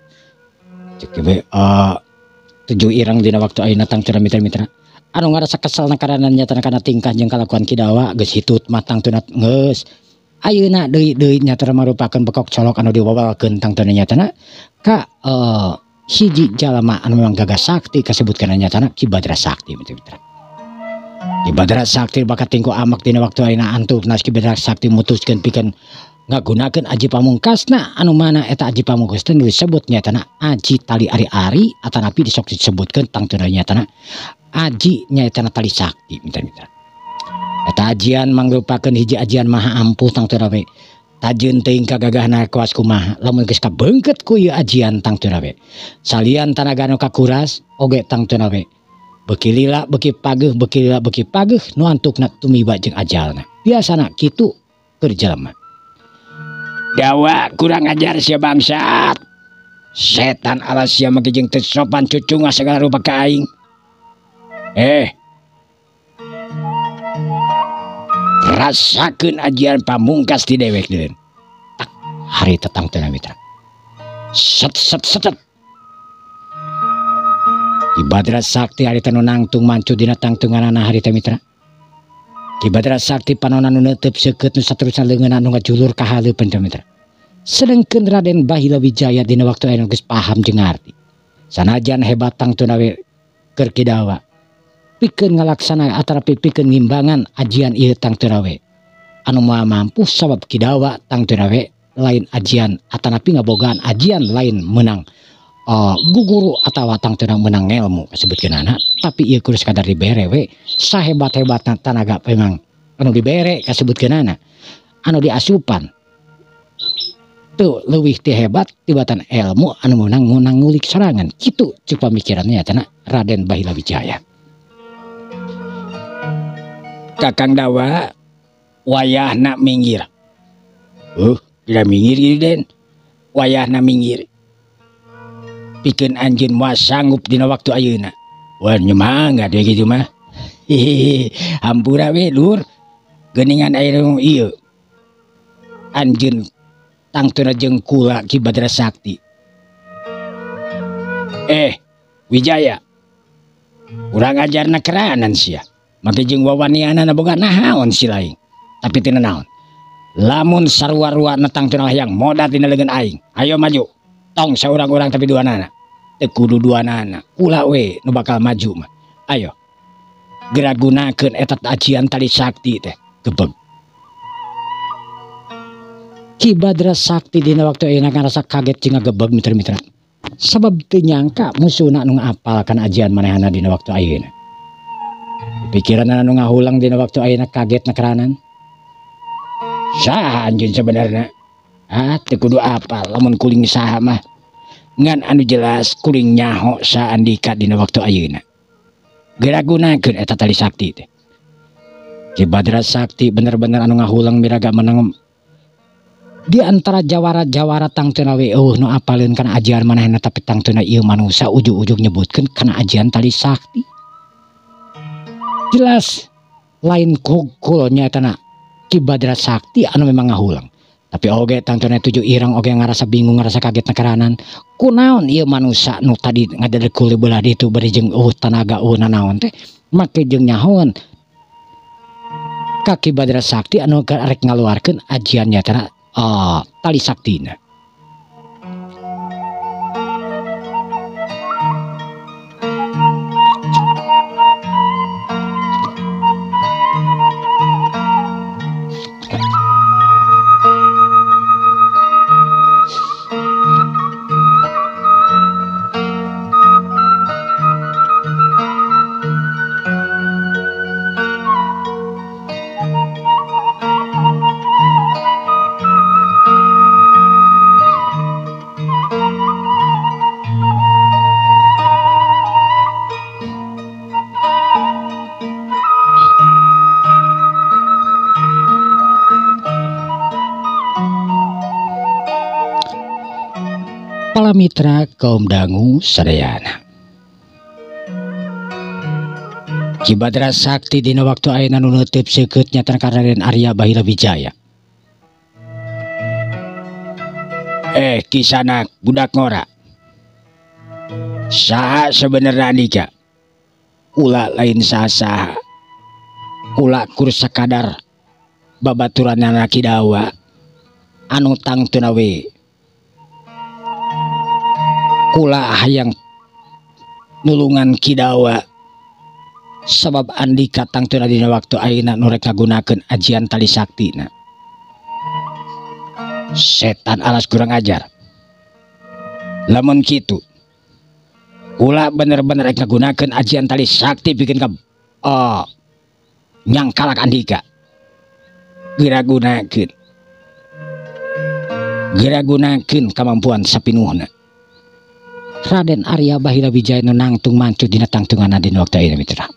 Cek we tujuh ireng dina waktu ayeuna tangtuna mitra-mitra. Anu ngarasa kesel karana nyatana kana tingkah jeung kalakuan Ki Dawa geus hitut mah tangtuna geus. Ayeuna deui nyatana marupakeun bekok colok anu diwawalkeun tangtuna nyatana ka hiji jalma anu memang gagah sakti kasebutkeun nyatana Ki Badra Sakti mitra-mitra. Ki Badra Sakti bakat tingku amak dina waktu ayeuna antuk nas Ki Badra Sakti mutuskeun pikeun ngagunakeun aji pamungkasna anu mana eta aji pamungkasna disebut nyatana aji tali ari-ari atanapi disok disebutkeun tangtuna nyatana aji nyatana tali sakti mitra-mitra. Eta ajian mangrupakeun hiji ajian maha ampuh tangtuna we. Tajeun teuing kagagahna kawas kumaha lamun geus kabeungkeut ku ieu ajian tangtuna we. Salian tanaga anu kakuras oge tangtuna we. Beuki lila beuki pageuh nu antukna tumiba jeung ajalna. Biasana kitu keur jelema. Dawa kurang ajar sia bangsat. Setan alas sia make jeung teu sopan cucungah sagala rupa ka aing. Rasakeun ajian pamungkas ti dewek deun. Tak hari tetang teu mitra. Set. Ki Badra Sakti harita nu nangtung mancu dina tangtunganana harita mitra. Ki Badra Sakti panonna nu neuteub seukeut nu saterusna leungeunna nu ngajulur ka haleupeun mitra. Sedengkeun Raden Bahila Wijaya dina waktu anu geus paham jeung ngarti. Sanajan hebat tangtuna we keur Ki Dawa. Pikeun ngalaksana atarapi pikeun ngimbangan ajian ieu tangtuna we. Anu moal mampu sabab Ki Dawa tangtuna we lain ajian atanapi ngabogaan ajian lain menang guguru atawa tangtuna menang ilmu kasebutkeunana tapi ieu kudu sekadar dibere we sahebat-hebatna tanaga memang anu dibere kasebutkeunana anu diasupan tuh leuwih ti hebat tibatan ilmu anu menang ngulik sorangan kitu ceuk pamikiranna nyatana Raden Bahila Wijaya. Kakang Dawa wayahna minggir. Tidak minggir ieu Den. Wayahna minggir. Pikeun anjeun moal sanggup dina waktu ayeuna. Wah nyemangga deui kitu mah. Hampura we lur. Geuningan ayeuna ieu. Anjeun tangtuna jeung kula Ki Badra Sakti. Wijaya. Urang ajarna keranan sia. Make jeung wawaniana boga nahaon si laing. Tapi teu naon. Lamun sarua-ruana tangtuna hayang modat dina leungeun aing. Ayo maju. Tong saurang-urang tapi duanana. teu kudu duanana ulah we nu bakal maju mah. Ayo geura gunakeun eta ajian tali sakti teh gebeg. Ki Badra Sakti dina waktu ayeuna ngarasa kaget jeung ngagebeg mitra-mitra. Sabab teu nyangka musuhna anu ngapal kana ajian manehna dina waktu ayeuna. Pikiran anu ngahulang dina waktu ayeuna kaget nakeranan. Saha anjeun sebenarnya? Teu kudu apal lamun kuring saha mah. Ngan anu jelas kuring nyaho sa Andika dina waktu ayeuna. Geura gunakeun eta tali sakti teh. Ki Badra Sakti bener-bener anu ngahulang miraga menang di antara jawara-jawara tangtuna we nu apaleun kana ajian manehna tapi tangtuna ieu manusia ujug-ujug nyebutkeun kana ajian tali sakti. Jelas lain kukul nyatana Ki Badra Sakti anu memang ngahulang. Tapi oge tangtuna tujuh irang oge ngarasa bingung ngarasa kaget nakaranan. Kunaon ieu manusia nu tadi ngadedekul belah ditu bari jeung tanaga nanaon teh make jeung nyahoan ka Ki Badra Sakti anu rek ngaluarkeun ajian nyatana tali saktina. Mitra kaum dangu sadayana. Ki Badra Sakti dina waktu ayeuna nu neuteub seukeut nyatan ka Raden Arya Bahila Wijaya. Kisanak budak ngora. Saha sebenarnya Andika? Ulah lain saha-saha. Ulah kur sakadar babaturanna Kidawa anu tangtuna we. Kula hayang nulungan Kidawa sabab Andika tangtuna dina waktu ayeuna nu rek ngagunakeun ajian tali saktina. Setan alas kurang ajar. Lamun kitu kula bener-bener rek ngagunakeun ajian tali sakti pikeun ka nyangkalak Andika. Geura gunakeun kamampuan sapinuhna. Raden Arya Bahila Wijaya nu nangtung mancu dina tangtunganna dina waktu ayeuna mitra.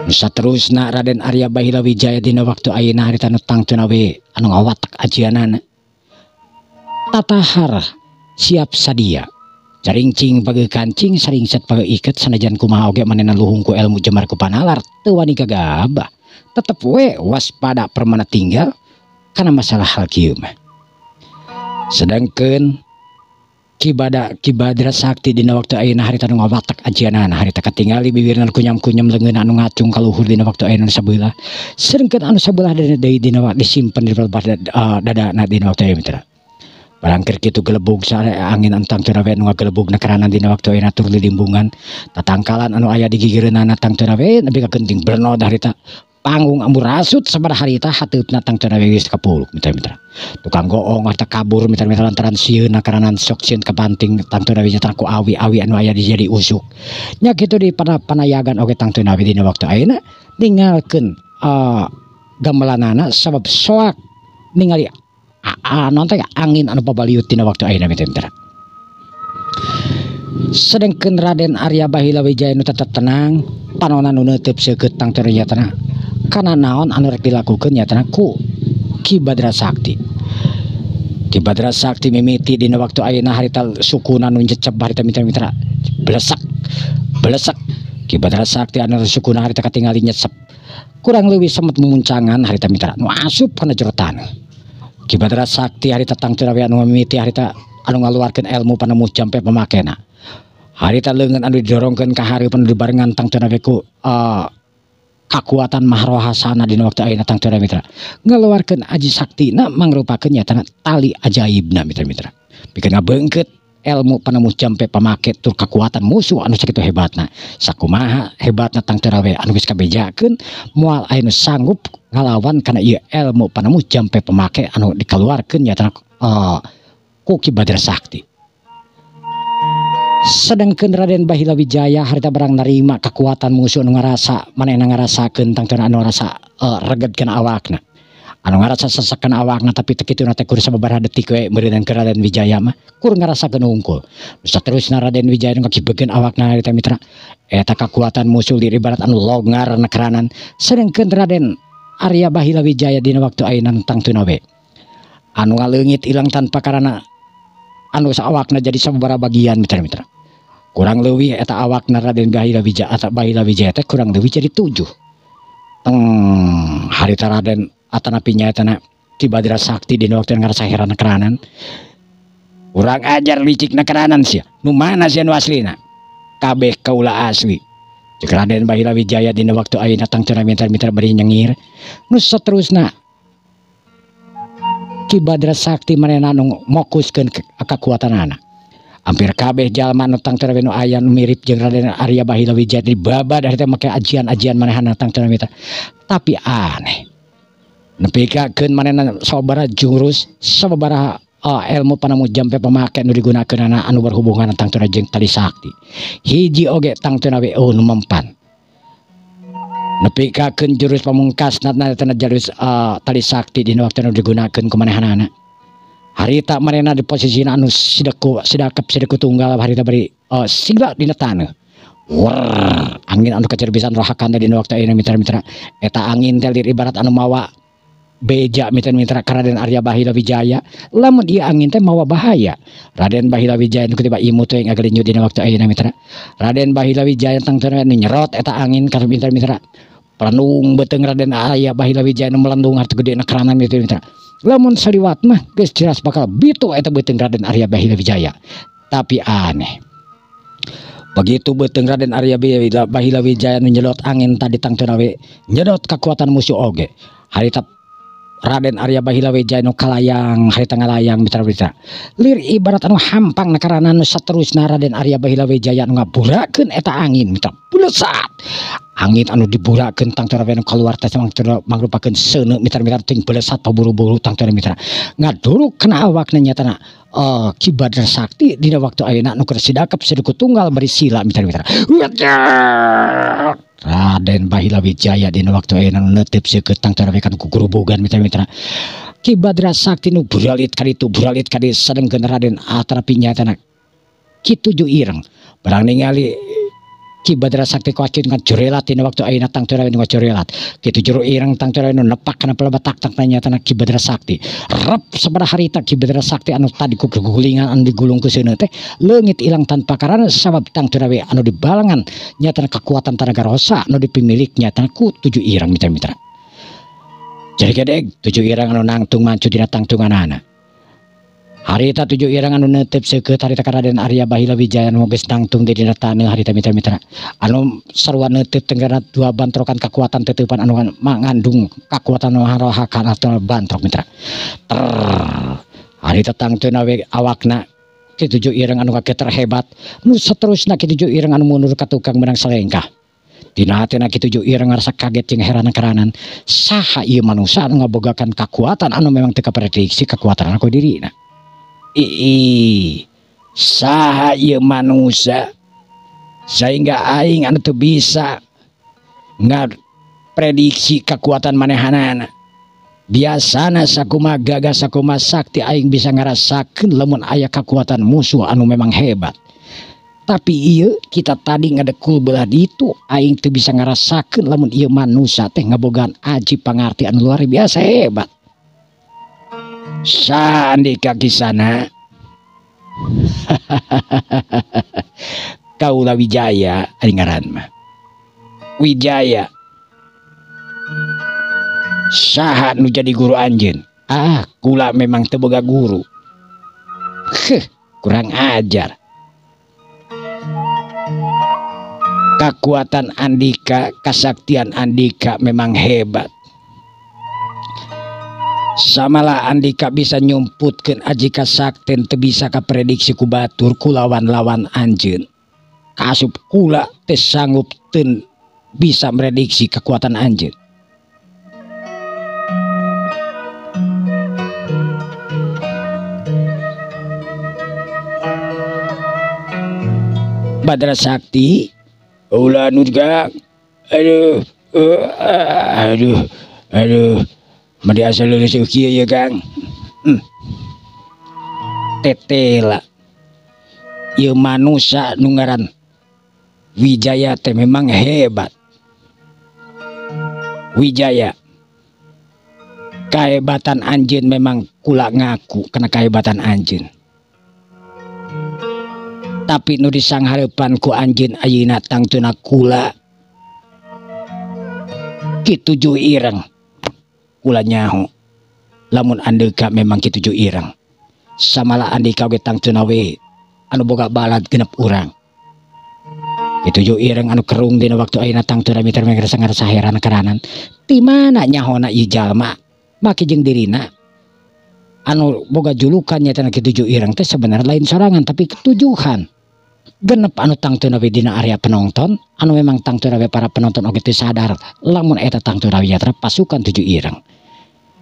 Saterusna Raden Arya Bahila Wijaya dina waktu ayeuna harita nu tangtuna we anu ngawatak ajianana. Tatahar siap sadia. Caringcing page kancing saringset page iket sanajan kumaha oge manehna luhung ku ilmu jemar ku panalar teu wani gagabah. Tetep we waspada permana tinggal kana masalah hal kieu mah. Sedangkeun Ki Badra Sakti dina waktu ayeuna harita nu ngawatak ajianana harita katingali bibirna kunyam-kunyam leungeun anu ngacung ka luhur dina waktu ayeuna sabeula. Seureungkeun anu sabelah deui dina disimpen di dadana dina waktu ayeuna mitra. Barangkir kitu gelebug sare angin antang teu we nu ngagelebugna karanan dina waktu ayeuna tur lilimbungan tatangkalan anu aya di gigireunana tangtuna we nepi ka geuting bernod harita panggung ambu rasut sabaraha harita hateupna tangtuna we geus kapuluk mitra-mitra. Tukang goong harta kabur mitra-mitra lantaran sieuna karanan sok sieun kabanting tangtuna we nyata ku awi-awi anu aya di jadi usuk. Nya kitu di panayagan oge tangtuna we dina waktu ayeuna ninggalkeun gamelanana sabab soak ningali nonton angin anu pabaliut dina waktu ayeuna mitra-mitra. Sedengkeun Raden Arya Bahila Wijaya nu tetep tenang panonna nu neuteub seukeut tangtuna nyatana kana naon anu rek dilakukeun nyatana ku Ki Badra Sakti. Ki Badra Sakti mimiti dina waktu ayeuna harita sukuna nu njecep harita mitra-mitra belesak Ki Badra Sakti anu sukuna harita katingali nyecep kurang leuwih semet mumuncangan harita mitra nu asup kana jero taneuh. Ki Badra Sakti harita tangtuna we anu mimiti harita anu ngaluarkeun ilmu panemu jampe pamakena. Harita leungeun anu didorongkeun ka hareupeun dibarengan tangtuna we ku kakuatan mahrohasana dina waktu ayeuna tangtuna mitra. Ngaluarkeun aji saktina mangrupakeun nyatana tali ajaibna mitra-mitra. Pikeun ngabeungkeut ilmu panemu jampe pamake tur kekuatan musuh anu sakitu hebatna. Sakumaha hebatna tang teu rawe anu geus kabejakeun moal aya nu sanggup ngalawan kana ieu ilmu panemu jampe pamake anu dikaluarkeun nyata ku Ki Badra Sakti. Sedangkeun Raden Bahila Wijaya harita barang narima kekuatan musuh anu ngarasa manehna ngarasakeun tang teu anu rasa regedkeun awakna. Anu ngarasa sesakan awakna tapi teu kitu teh kur sababaraha detik we meureun ke Raden Wijaya mah kur ngarasakeun hungkul. Saterusna Raden Wijaya nu ngakibekeun awakna harita mitra eta kekuatan musuh di ibarat anu longgar nekeranan. Sedangkeun Raden Arya Bahila Wijaya dina waktu ayeuna tang teu we anu ngaleungit ilang tanpa karana anu awakna jadi sababaraha bagian mitra-mitra. Kurang leuwih eta awakna Raden Bahila Wijaya atau Bahila Wijaya teh kurang leuwih jadi 7. Harita Raden atanapi nyatana Ki Badra Sakti dina waktu ngarasa heran keranan. Urang ajar licik keranan sia. Nu mana sia nu aslina? Kabeh kaula asli. Cek Raden Bahila Wijaya dina waktu ayeuna tang cenah mitra-mitra bari nyengir. Nu saterusna Ki Badra Sakti manehna nu mokuskeun kekuatanana. Hampir kabeh jalma nu tang cenah nu aya nu mirip jeung Raden Arya Bahila Wijaya dibabad harita make ajian-ajian manehna tang cenah mitra. Tapi aneh. Nepikakeun manehna sababaraha jurus sababaraha ilmu panemu jampe pamake nu digunakeunana anu berhubungan tang teu jeung tali sakti. Hiji oge tang teu we nu mempan. Nepikakeun jurus pamungkasna tana jurus tali sakti dina waktu anu digunakeun ku manehanana. Harita manehna di posisina anu sideku tunggal harita bari sigla dina taneuh. Angin anu kacerbisan rohakan dina waktu ayeuna mitra-mitra eta angin teh ibarat anu mawa beja mitra-mitra ka Raden Arya Bahila Wijaya. Lamun ieu angin teh mawa bahaya. Raden Bahila Wijaya nu tiba imut we ngagalinyu dina waktu ayeuna mitra. Raden Bahila Wijaya tang teu nyerot eta angin ka mitra-mitra. Pelandung beuteung Raden Arya Bahila Wijaya nu melendung harta gedena keranan mitra-mitra. Lamun saliwat mah geus jelas bakal bitu eta beuteung Raden Arya Bahila Wijaya. Tapi aneh. Begitu beuteung Raden Arya Bahila Wijaya nu nyedot angin tadi tang teu we nyedot kekuatan musuh oge. Harita Raden Arya Bahila Wijaya nu kalayang harita ngalayang mitra-mitra. Lir ibarat anu hampang karana nu saterusna Raden Arya Bahila Wijaya anu ngaburakeun eta angin mitra. Bulesat. Angin anu diburakeun tang teu anu kaluar teh mangrupakeun seuneu mitra-mitra ting bulesat buru-buru tang teu mitra. Ngaduruk kana awakna nyatana Ki Badra Sakti dina waktu ayeuna nu keur sidakep sideku tunggal bari sila mitra-mitra. Raden Bahila Wijaya dina waktu ayeuna neuteup seukeut tang teu kan ku gurubogan mitra-mitra. Ki Badra Sakti nu buralit ka ditu buralit ka dieu sadengkeun Raden atanapi nyatana Ki Tujuh Ireng barang ningali Ki Badra Sakti kuacit dengan jorelat dina waktu ayeuna tang teu nu jorelat. Ki Tujuh Ireng tang teu nu nepak kana pelebatak tang nyatana Ki Badra Sakti. Rep sabaraha harita Ki Badra Sakti anu tadi ku gulingan anu digulung ku seuneu teh leungit ilang tanpa karana sabab tang teu anu dibalangan nyatana kekuatan tenaga rosa anu dipimilik nyatana ku Tujuh Ireng mitra-mitra. Jadi gedeg Tujuh Ireng anu nangtung mancu dina tangtunganana. Harita Tujuh Ireng anu neuteup seukeut harita ka Raden Arya Bahila Wijaya anu geus nangtung di dina taneuh harita mitra-mitra. Anu sarua neuteup tenggara dua bantrokan kekuatan teteupan anu mangandung kekuatan rohakan atau bantrok mitra. Harita tang teu we awakna Ki Tujuh Ireng anu kaget terhebat. Nu saterusna Ki Tujuh Ireng anu mundur ka tukang menang salengkah. Dina hatena Ki Tujuh Ireng ngarasa kaget jeung heran keranan. Saha ieu manusia anu ngabogakan kekuatan anu memang teu kaprediksi kekuatan ku dirina. Saha ieu manusia sehingga aing anu teu bisa ngaprediksi kekuatan manehanana. Biasana sakumaha gagah sakumaha sakti aing bisa ngarasakeun lamun aya kekuatan musuh anu memang hebat. Tapi ieu kita tadi ngadekul belah ditu aing teu bisa ngarasakeun lamun ieu manusia teh ngabogaan aji pangarti anu luar biasa hebat. Sandika kisana Kaula Wijaya ari ngaran mah Wijaya. Saha nu jadi guru anjeun? Kula memang teu boga guru. Kurang ajar. Kekuatan Andika, kesaktian Andika memang hebat. Samala Andika bisa nyumputkeun aji kasakten teu bisa kaprediksi ku batur ku lawan-lawan anjeun. Kasup kula teu sanggup teu bisa merediksi kekuatan anjeun. Badra Sakti, ulah nurga, aduh, aduh, madi asal lulus kieu ya Kang. Tetela, ieu manusia nu ngaran Wijaya teh memang hebat. Wijaya, kehebatan anjeun memang kula ngaku karena kehebatan anjeun. Tapi nu disanghareupan ku anjeun ayeuna tangtuna kula kitu ju ireng. Kula nyaho lamun Andika memang kitu ju ireng. Samala Andika ge tangtuna we anu boga balad genep urang. Kitu ju ireng anu kerung dina waktu ayeuna tangtuna miter ngarasa heran karanan. Ti mana nyahona ieu jalma make jeung dirina anu boga julukan nya teh kitu ju ireng teh sebenarnya lain sorangan tapi ketujuhan. Genep anu tangtuna we dina area penonton anu memang tangtuna we para penonton oge teu sadar lamun eta tangtuna we nya pasukan tujuh ireng.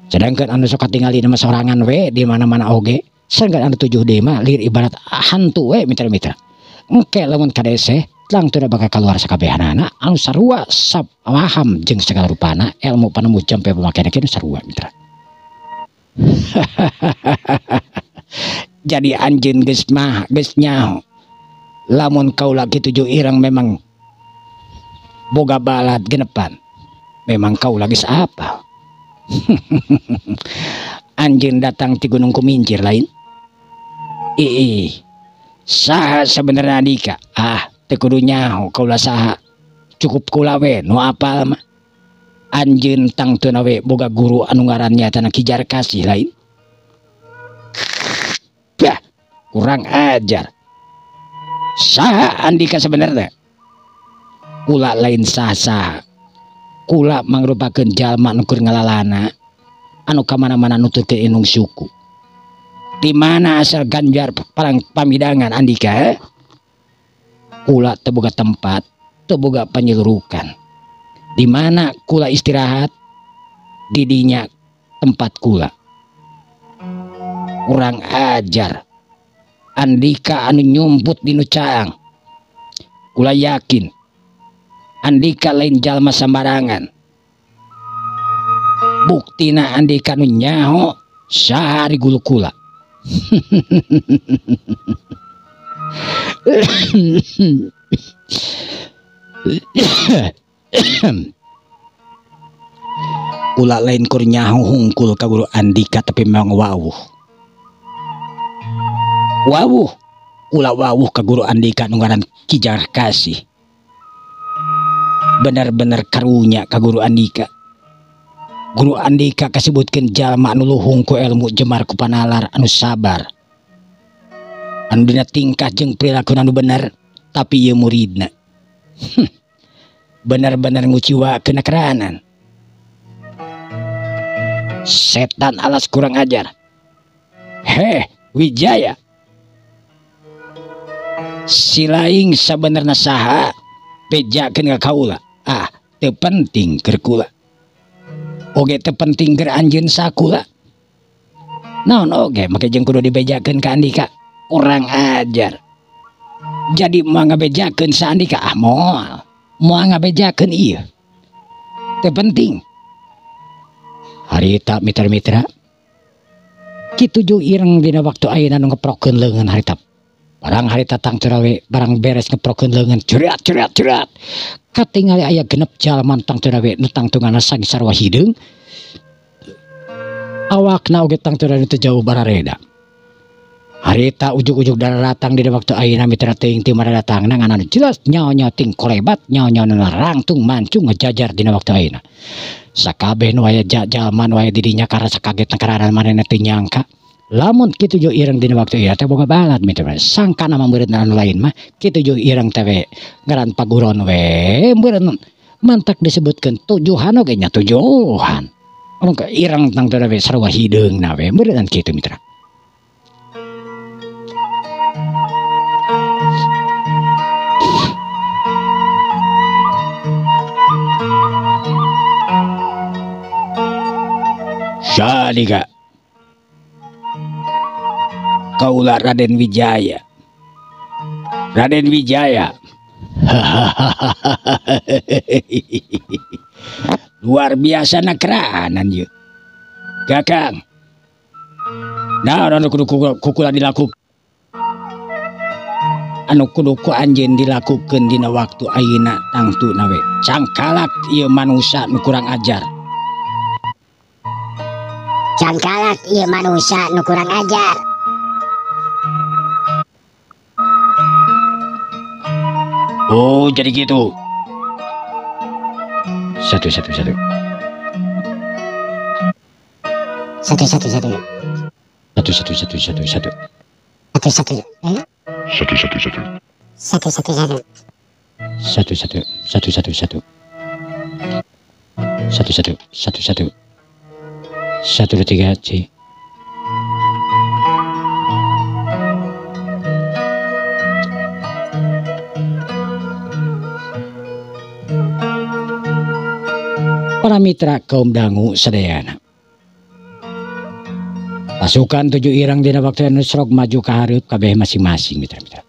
Sedangkan anu sok katingali nama sorangan we di mana-mana oge sedangkan anu tujuh deui mah lir ibarat hantu we mitra-mitra. Engke lamun kadese tangtuna bakal keluar sakabehanana anu sarua sab paham jeung segala rupana ilmu panemu jampe pemakaian kieu sarua mitra. Jadi anjeun geus mah geus nyaho. Lamun kaula kitu ju ireng memang boga balad genepan. Memang kaula geus apal. Anjeun datang ti Gunung Kumincir lain. Saha sebenarnya Andika? Teu kudu nyaho kaula saha. Cukup kula we nu apal mah. Anjeun tangtuna we boga guru anu ngarannya Tanah Kijar Kasih lain. Bah, kurang ajar. Saha Andika sebenarnya? Kula lain saha. Kula mangrupakeun jalma anu keur ngalalana anu ka mana-mana nuturkeun inung suku. Di mana asal ganjar parang pamidangan Andika? Kula teu boga tempat, teu boga panyelurukan. Di mana kula istirahat? Di dinya tempat kula. Kurang ajar. Andika anu nyumput dinu caang. Kula yakin Andika lain jalma sambarangan. Buktina Andika anu nyaho sahari gulu kula. Kula lain kur nyaho hungkul ka guru Andika tapi memang wawuh. Wawuh, kula wawuh ka guru Andika nu ngaran Kijar Kasih. Bener-bener karunya ka guru Andika. Guru Andika kasebutkeun jalma anu luhung ku ilmu jemar ku panalar anu sabar. Anu dina tingkah jeung perilaku anu bener, tapi ieu muridna. Bener-bener nguciwakeun keranan. Setan alas kurang ajar. Heh, Wijaya. Silaing sabenerna saha pejakeun ka kaula. Teu penting keur kula. Oge teu penting keur anjeun sakula. Naon oge make jeung kudu dibejakeun ka Andika. Kurang ajar. Jadi moal ngabejakeun sa Andika moal ngabejakeun ieu. Teu penting. Harita mitra-mitra. Kitu ju ireng dina waktu ayeuna nu ngeprokeun leungeun harita. Barang harita tangtuna we barang beres ngeprokeun leungeun cerat. Katingali aya genep jalma tangtuna we nu tangtungana sagi sarua hideung. Awakna oge tangtuna teu jauh barareda. Harita ujug-ujug daratang dina waktu ayeuna mitra teuing ti maradatangna ngan jelas nyaho-nyaho ting kolebat nyaho-nyaho rangtung mancung ngejajar dina waktu ayeuna. Sakabeh nu aya jalma nu aya di dinya karasa kaget karanan manehna teu nyangka. Lamun kitu jo ireng dina waktu ieu teh boga balad mitra. Sangka nama muridna anu lain mah kitu jo ireng teh we ngaran paguron we meureun mantak disebutkeun tujuhan oge nya tujuhan. Mangka ireng tang teu we sarua hideungna we meureun kitu mitra. Sadika kaula Raden Wijaya. Raden Wijaya. Luar biasa nakranan yeuh. Kakang. Nah, anu kudu kukula dilakukan. Anu kudu ku anjeun dilakukeun dina waktu ayeuna tangtuna we. Cangkalak ieu manusia nu kurang ajar. Cangkalak ieu manusia nu kurang ajar. Oh, jadi gitu. Satu. Satu. Satu. Satu, dua, tiga, C. Para mitra kaum dangu sadayana. Pasukan 7 ireng dina waktu anu srog maju ka hareup kabeh masing-masing mitra-mitra.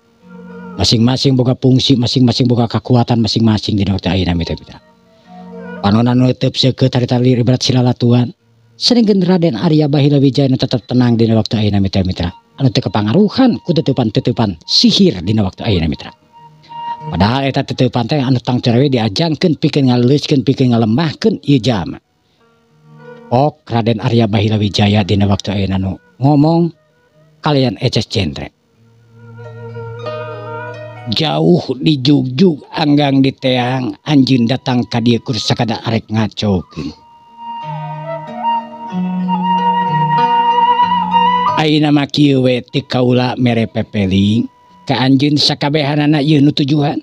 Masing-masing boga fungsi, masing-masing boga kekuatan masing-masing dina waktu ayeuna mitra-mitra. Panonan nu teu seukeut tari-tari ibarat silalatuan. Saringkeun Raden Arya Bahila Wijaya tetep tenang dina waktu ayeuna mitra-mitra. Anu teu kapangaruhan ku teutupan-teutupan sihir dina waktu ayeuna mitra. Padahal eta teutupan teh anu tang cerewe diajangkeun pikeun ngaleuskeun pikeun ngalemahkeun ieu jalma. Ok Raden Arya Bahila Wijaya dina waktu ayeuna nu ngomong kalian eces centre. Jauh di jugjug anggang di teang anjeun datang ka dieu kur sakada arek ngacokeun. Ayeuna mah kieu we ti kaula mere pepeling ka anjeun sakabehanana ieu nu tujuan.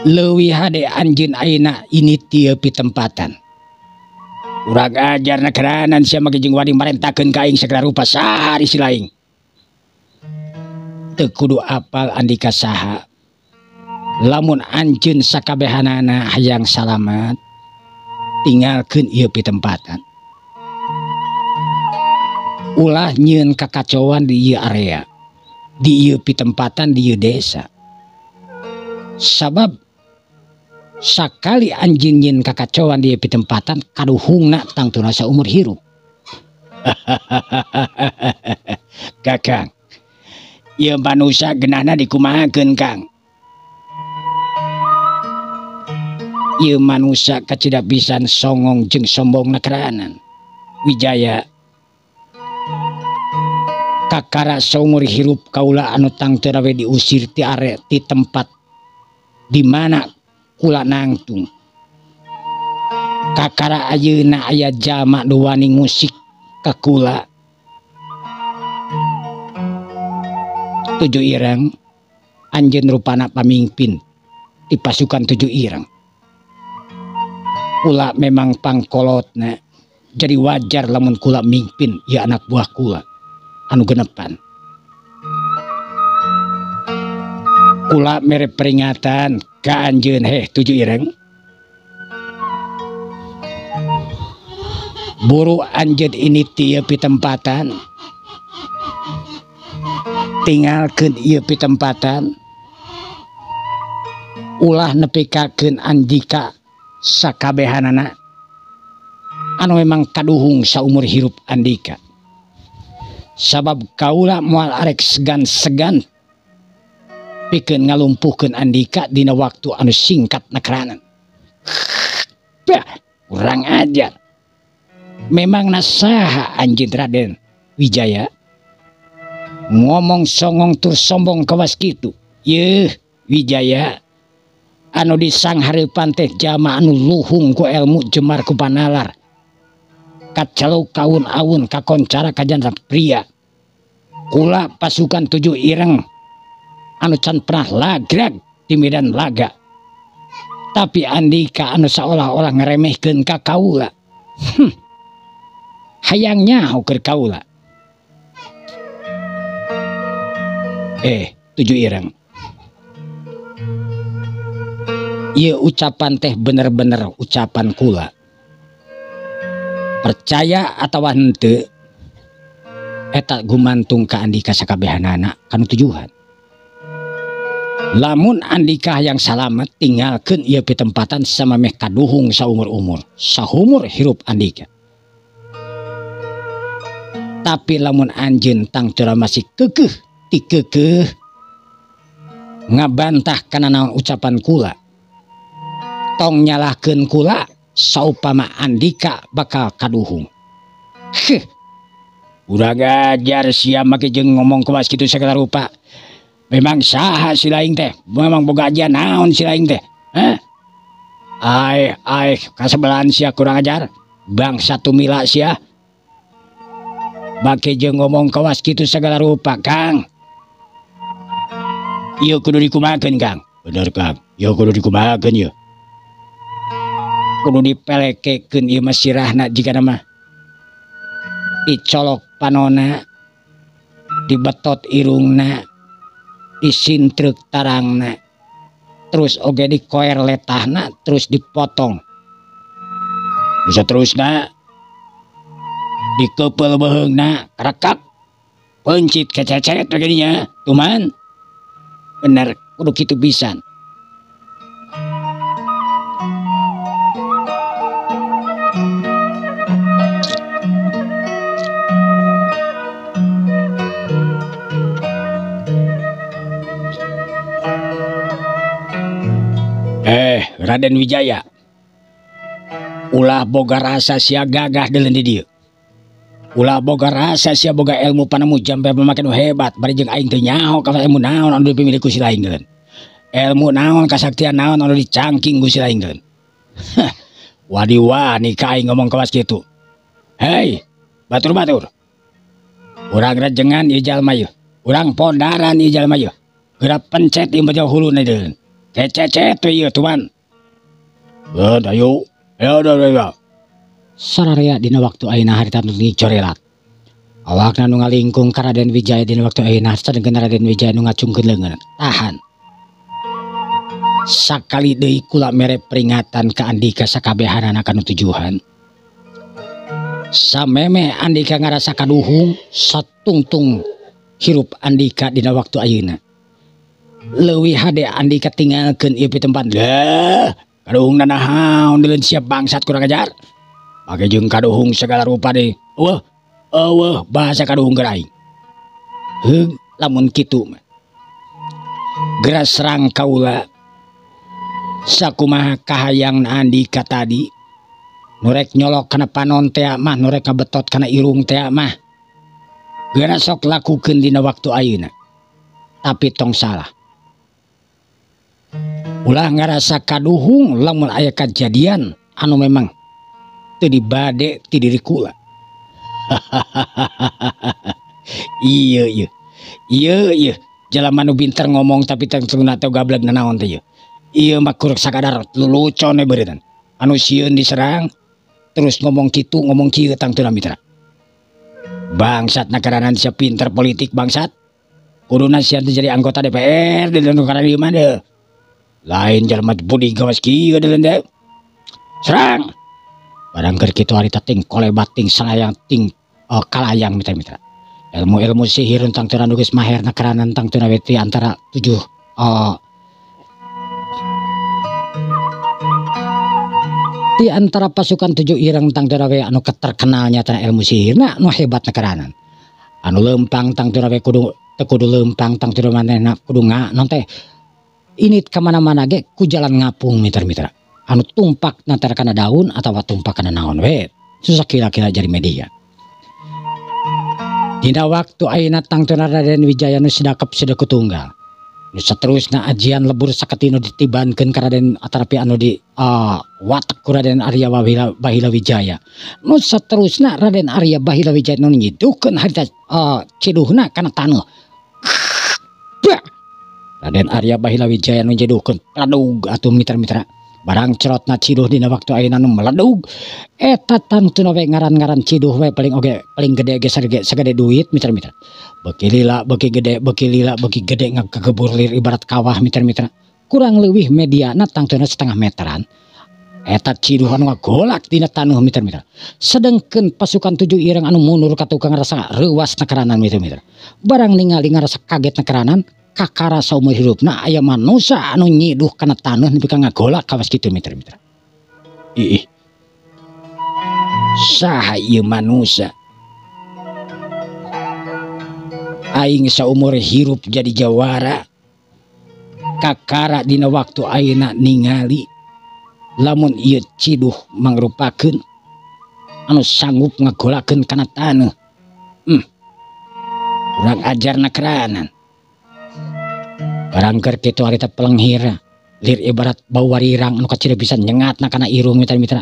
Leuwih hade anjeun ayeuna ini tieu pitempatan. Urang ajar nakeranan sia make jeung wani marentakeun ka aing sagala rupa sahari si laing. Teu kudu apal andika saha. Lamun anjeun sakabehanana hayang salamet, tinggalkeun ieu pitempatan. Ulah nyieun kakacauan di ieu area, di ieu pitempatan, di ieu desa. Sabab sakali anjeun nyieun kakacauan di ieu pitempatan kaduhungna tangtuna saumur hirup. Kakang, ieu manusia geunahna dikumahakeun Kang. Ieu manusia kacida pisan songong jeung sombong nakeranan. Wijaya, kakara saumur hirup kaula anu tang teu we diusir ti are ti tempat di mana kula nangtung. Kakara ayeuna aya jalma nu wani ngusik ka kula. 7 ireng anjeun rupana pamimpin di pasukan 7 ireng. Kula memang pangkolotna, jadi wajar lamun kula mimpin ya anak buah kula anu genepan. Kula mere peringatan ka anjeun 7 ireng. Buru anjeun ini tieu pitempatan. Tinggalkeun ieu pitempatan. Ulah nepikakeun andika sakabehanana anu memang kaduhung saumur hirup andika. Sabab kaula moal arek segan-segan pikeun ngalumpuhkeun andika dina waktu anu singkat nakeranan. Kurang ajar. Memang nasaha anjeun Raden Wijaya ngomong songong tur sombong kawas kitu. Yeuh Wijaya, anu disanghareupan teh jalma anu luhung ku elmu jemar ku panalar. Kacaluk kaun-aun kakoncara kajantan pria. Kula pasukan 7 ireng anu can pernah lagrag di medan laga. Tapi Andika anu seolah-olah ngeremehkeun ka kaula. Hayangnya keur kaula. Tujuh ireng. Ieu ucapan teh bener-bener ucapan kula. Percaya atawa henteu eta gumantung ka Andika sakabehanana kanu tujuan. Lamun Andika yang salamet tinggalkeun ieu pitempatan samemeh kaduhung saumur-umur, saumur hirup Andika. Tapi lamun anjeun tang tura masih keukeuh ti keukeuh ngabantah kana naon ucapan kula, tong nyalahkeun kula saupama Andika bakal kaduhung. Urang ajar sia make jeung ngomong kuas kitu segala rupa. Memang saha si laing teh? Memang boga aja naon si laing teh? Ai kasebelahan sia kurang ajar. Bangsa tumila sia. Make jeung ngomong kawas kitu segala rupa, Kang. Ieu kudu dikumahakeun, Kang. Bener, Kang. Ieu kudu dikumahakeun ieu. Kudu dipelekekeun ieu mah sirahna jigana mah. Dicolok panona, dibetot irungna, disintrek tarangna, terus oge dikoer letahna, terus dipotong. Bisa terusna dikeupel beheungna, karekak, pencit kececet begininya, tuman. Bener, kudu kitu pisan. Raden Wijaya, ulah boga rasa sia gagah deuleuh di dieu. Ulah boga rasa sia boga ilmu panemu jampe pamake nu hebat bari jeung aing teu nyaho ka ilmu naon anu dipimilih ku si laing deuleuh. Ilmu naon kasaktian naon anu dicangking ku si laing deuleuh. Wani ka aing ngomong kawas kitu. Hei, batur-batur. Urang rejengan ieu jalma ieu. Urang pondaran ieu jalma ieu. Geura pencet ieu bajau huluna deuleuh. Cecet ieu tuan. Ayo. Sararea dina waktu ayeuna harita nu corelat. Awakna nu ngalingkung ka Raden Wijaya dina waktu ayeuna sadengkeun Raden Wijaya nu ngacungkeun leungeun. Tahan. Sakali deui kula mere peringatan ka Andika sakabehanana kanu tujuan. Samemeh Andika ngarasa kaduhung, satungtung hirup Andika dina waktu ayeuna. Leuwih hade Andika tinggalkeun ieu pitempat. Kaduhung naon deuleuh siap bangsat kurang ajar. Make jeung kaduhung segala rupa deui. Eueuh bahasa kaduhung gerai. Lamun kitu mah. Geura serang kaula. Sakumaha kahayang Andika tadi. Nurek nyolok kana panon teh mah, nurek ngabetot kana irung teh mah. Geura sok lakukeun dina waktu ayeuna. Tapi tong salah. Ulah ngarasa kaduhung lamun aya kejadian anu memang teu dibade ti diri kula. Ieu jalma nu pinter ngomong tapi tengtungna teh gablek naon teh ieu. Ieu mah kurang sakadar lelucon we beureutan. Anu sieun diserang terus ngomong kitu ngomong kieu tangtuna mitra. Bangsat nakaranan sia pinter politik bangsat. Kuduna sia jadi anggota DPR di negara ieu mah deuh. Lain jalma budi gawas kieu deuleuh. Serang. Barang keur kitu harita ting kolebat ting salayang ting kalayang mitra-mitra. Ilmu-ilmu sihir tentang teu geus maher nakaranan tang teu weti antara 7 di antara pasukan 7 ireng tang teu anu terkenalnya tana ilmu sihirna nu hebat nakaranan. Anu leumpang tang teu kudu teu kudu leumpang tang teu manehna kudu naon teh. Ini kemana-mana ge ku jalan ngapung mitra-mitra. Anu tumpak nantar kana daun atau tumpak kana naon we. Susah kira-kira jadi media. Dina waktu ayeuna tangtuna Raden Wijaya nu sidakep sideku tunggal. Nu saterusna ajian lebur saketi nu ditibankeun ka Raden atarapi anu di watek ku Raden Arya Bahila Wijaya. Nu saterusna Raden Arya Bahila Wijaya nu nyidukeun harita ciduhna kana taneuh. Raden Arya Bahila Wijaya nu nyedukeun pradug atuh mitra-mitra. barang cerotna ciduh dina waktu ayeuna nu meledug eta tangtuna we ngaran-ngaran ciduh we paling gede ge sagede duit mitra-mitra. Beuki lila beuki gede ngaggebur lir ibarat kawah mitra-mitra. Kurang leuwih mediana tangtuna setengah meteran. Eta ciduh anu ngagolak dina tanuh mitra-mitra. Sedengkeun pasukan 7 ireng anu mundur ka tukang rasa reuwas nekeranan mitra-mitra. Barang ningali ngarasa kaget nekeranan kakara saumur hirupna aya manusia anu nyiduh kana taneuh nepi ka ngagolak kawas kitu mitra-mitra. Ih. Saha ieu manusia? Aing saumur hirup jadi jawara. Kakara dina waktu ayeuna ningali lamun ieu ciduh mangrupakeun anu sanggup ngagolakeun kana taneuh. Urang ajar nekeranan. Barang keur kitu harita pelenghir lir ibarat bau warirang anu kacida bisa nyengatna kana irung mitra-mitra.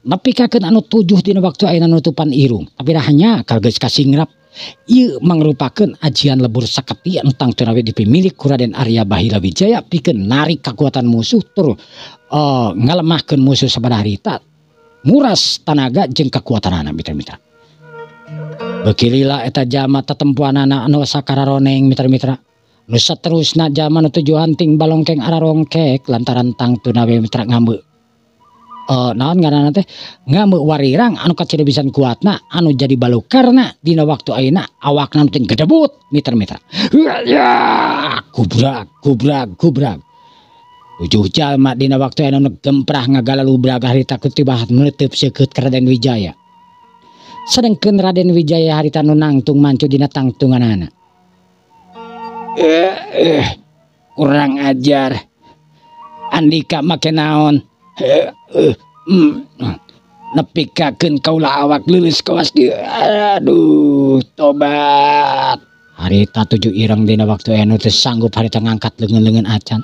Nepikakeun anu 7 dina waktu ayeuna nutupan irung, tapi hanya geus kasingrap. Ieu mangrupakeun ajian lebur saketi anu tangtuna we dipimilik ku Raden Arya Bahila Wijaya pikeun narik kakuatan musuh tur ngalemahkeun musuh sabada harita, nguras tanaga jeung kakuatanana mitra-mitra. Beuki lila eta jalma tetempuanana anu sakararoneng mitra-mitra. Nu saterusna jalma nu tujuan ting balongkeng ararongkek lantaran tangtuna we mitra ngambeu. Naon ngaranna teh? Ngambeu warirang anu kacida pisan kuatna anu jadi balukarna dina waktu ayeuna awakna teh gedebut mitra-mitra. Ya, gubrak. Ujuh jalma dina waktu ayeuna gemprah ngagalalubrag harita kutibah neuteup seukeut ka Raden Wijaya. Sedengkeun Raden Wijaya harita nu nangtung mancu dina tangtunganana. Kurang ajar. Andika make naon? Nepikakeun kaula awak leuleus kawas dieu. Aduh, tobat. Harita 7 ireng dina waktu anu teu sanggup harita ngangkat leungeun-leungeun acan.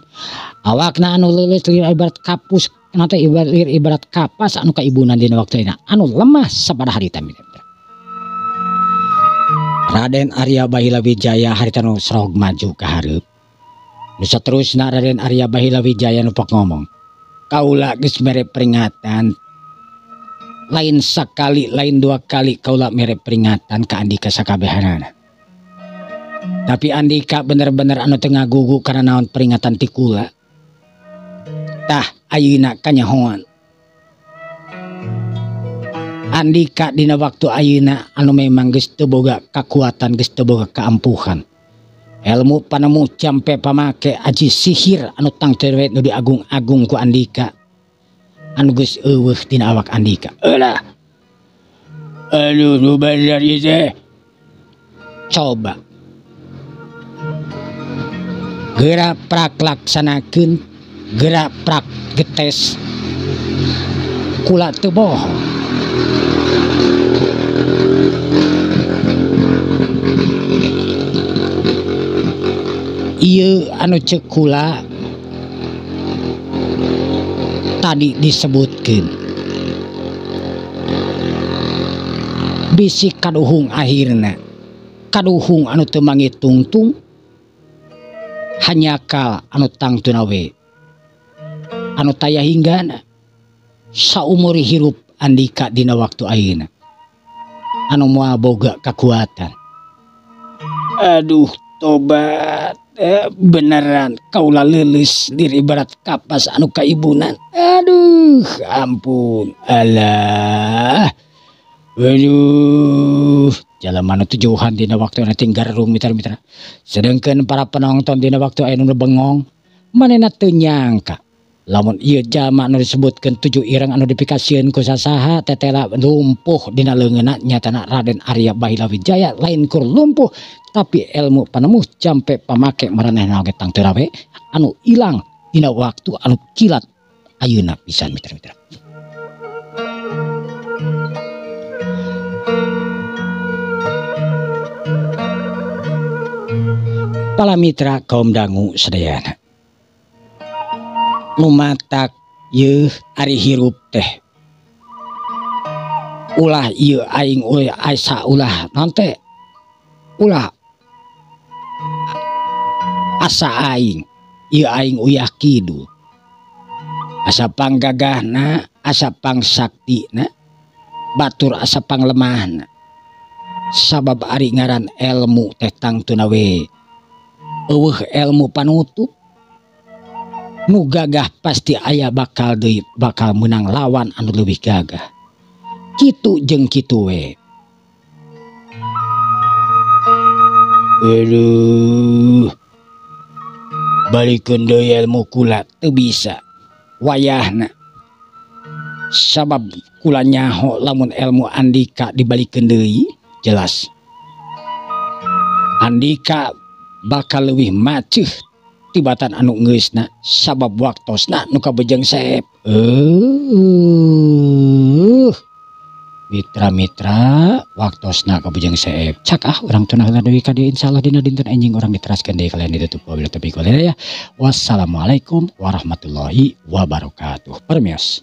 Awakna anu leuleus lir ibarat kapus, nanti ibarat kapas anu kaibunan dina waktu ayeuna anu lemah sabada harita mitra. Raden Arya Bahila Wijaya harita nu serog maju ka hareup. Nu saterusna Raden Arya Bahila Wijaya nu pok ngomong. Kaula geus mere peringatan. Lain sakali, lain 2 kali kaula mere peringatan ka Andika sakabehanana. Tapi Andika bener-bener anu teu ngagugu kana naon peringatan ti kula. Tah ayeuna kanyahoan. Andika dina waktu ayeuna anu memang geus teu boga kakuatan, geus teu boga kaampuhan. Ilmu panemu campe pamake aji sihir anu tangteu nu diagung-agung ku Andika. Anu geus eueuh dina awak Andika. Eulah. Aduh nu bener ieu teh. Coba. Gerak prak laksanakeun, gerak prak getes. Kula teu bohong. Ieu anu ceuk kula tadi disebutkeun bisi kaduhung akhirna kaduhung anu teu mangitungtung hanyakal anu tangtuna we anu taya hinggana saumur hirup Andika dina waktu ayeuna anu moal boga kakuatan. Aduh tobat. Beneran kaula leuleus diri ibarat kapas anu kaibunan. Aduh ampun. Alah. Waduh. Jalema anu tujuhan dina waktu anu tinggarung mitra-mitra. Sedengkeun para penonton dina waktu anu bengong manehna teu nyangka lamun ieu jalma anu disebutkeun 7 ireng anu dipikasieun ku sasaha tetela lumpuh dina leungeunna nyatana Raden Arya Bahila Wijaya lain kur lumpuh tapi ilmu panemu campe pamake maranehna oge tangteu we anu ilang dina waktu anu kilat ayeuna pisan mitra-mitra. Para mitra kaum dangu sadayana. Lumatak yeuh ari hirup teh. Ulah ieu aing asa ulah nanti ulah asa aing ieu aing uyah kidul. asa panggagahna, asa pangsaktina, batur asa panglemahna. Sabab ari ngaran ilmu teh tangtuna we eueuh ilmu panutup. Nu gagah pasti aya bakal menang lawan anu leuwih gagah. Kitu jeung kitu we. Aduh, balikeun deui ilmu kula teu bisa. Wayahna. Sabab kula nyaho lamun ilmu Andika dibalikeun deui, jelas Andika bakal leuwih maceuh tibatan anu geusna sabab waktosna nu kabejeng saeb. Mitra-mitra waktosna kabujang saeb. Cak urang tunah deui ka dieu insyaallah dina dinten enjing urang diteraskeun deui kalian ditutup wabillahi taufiq wal hidayah. Wassalamualaikum warahmatullahi wabarakatuh. Permios.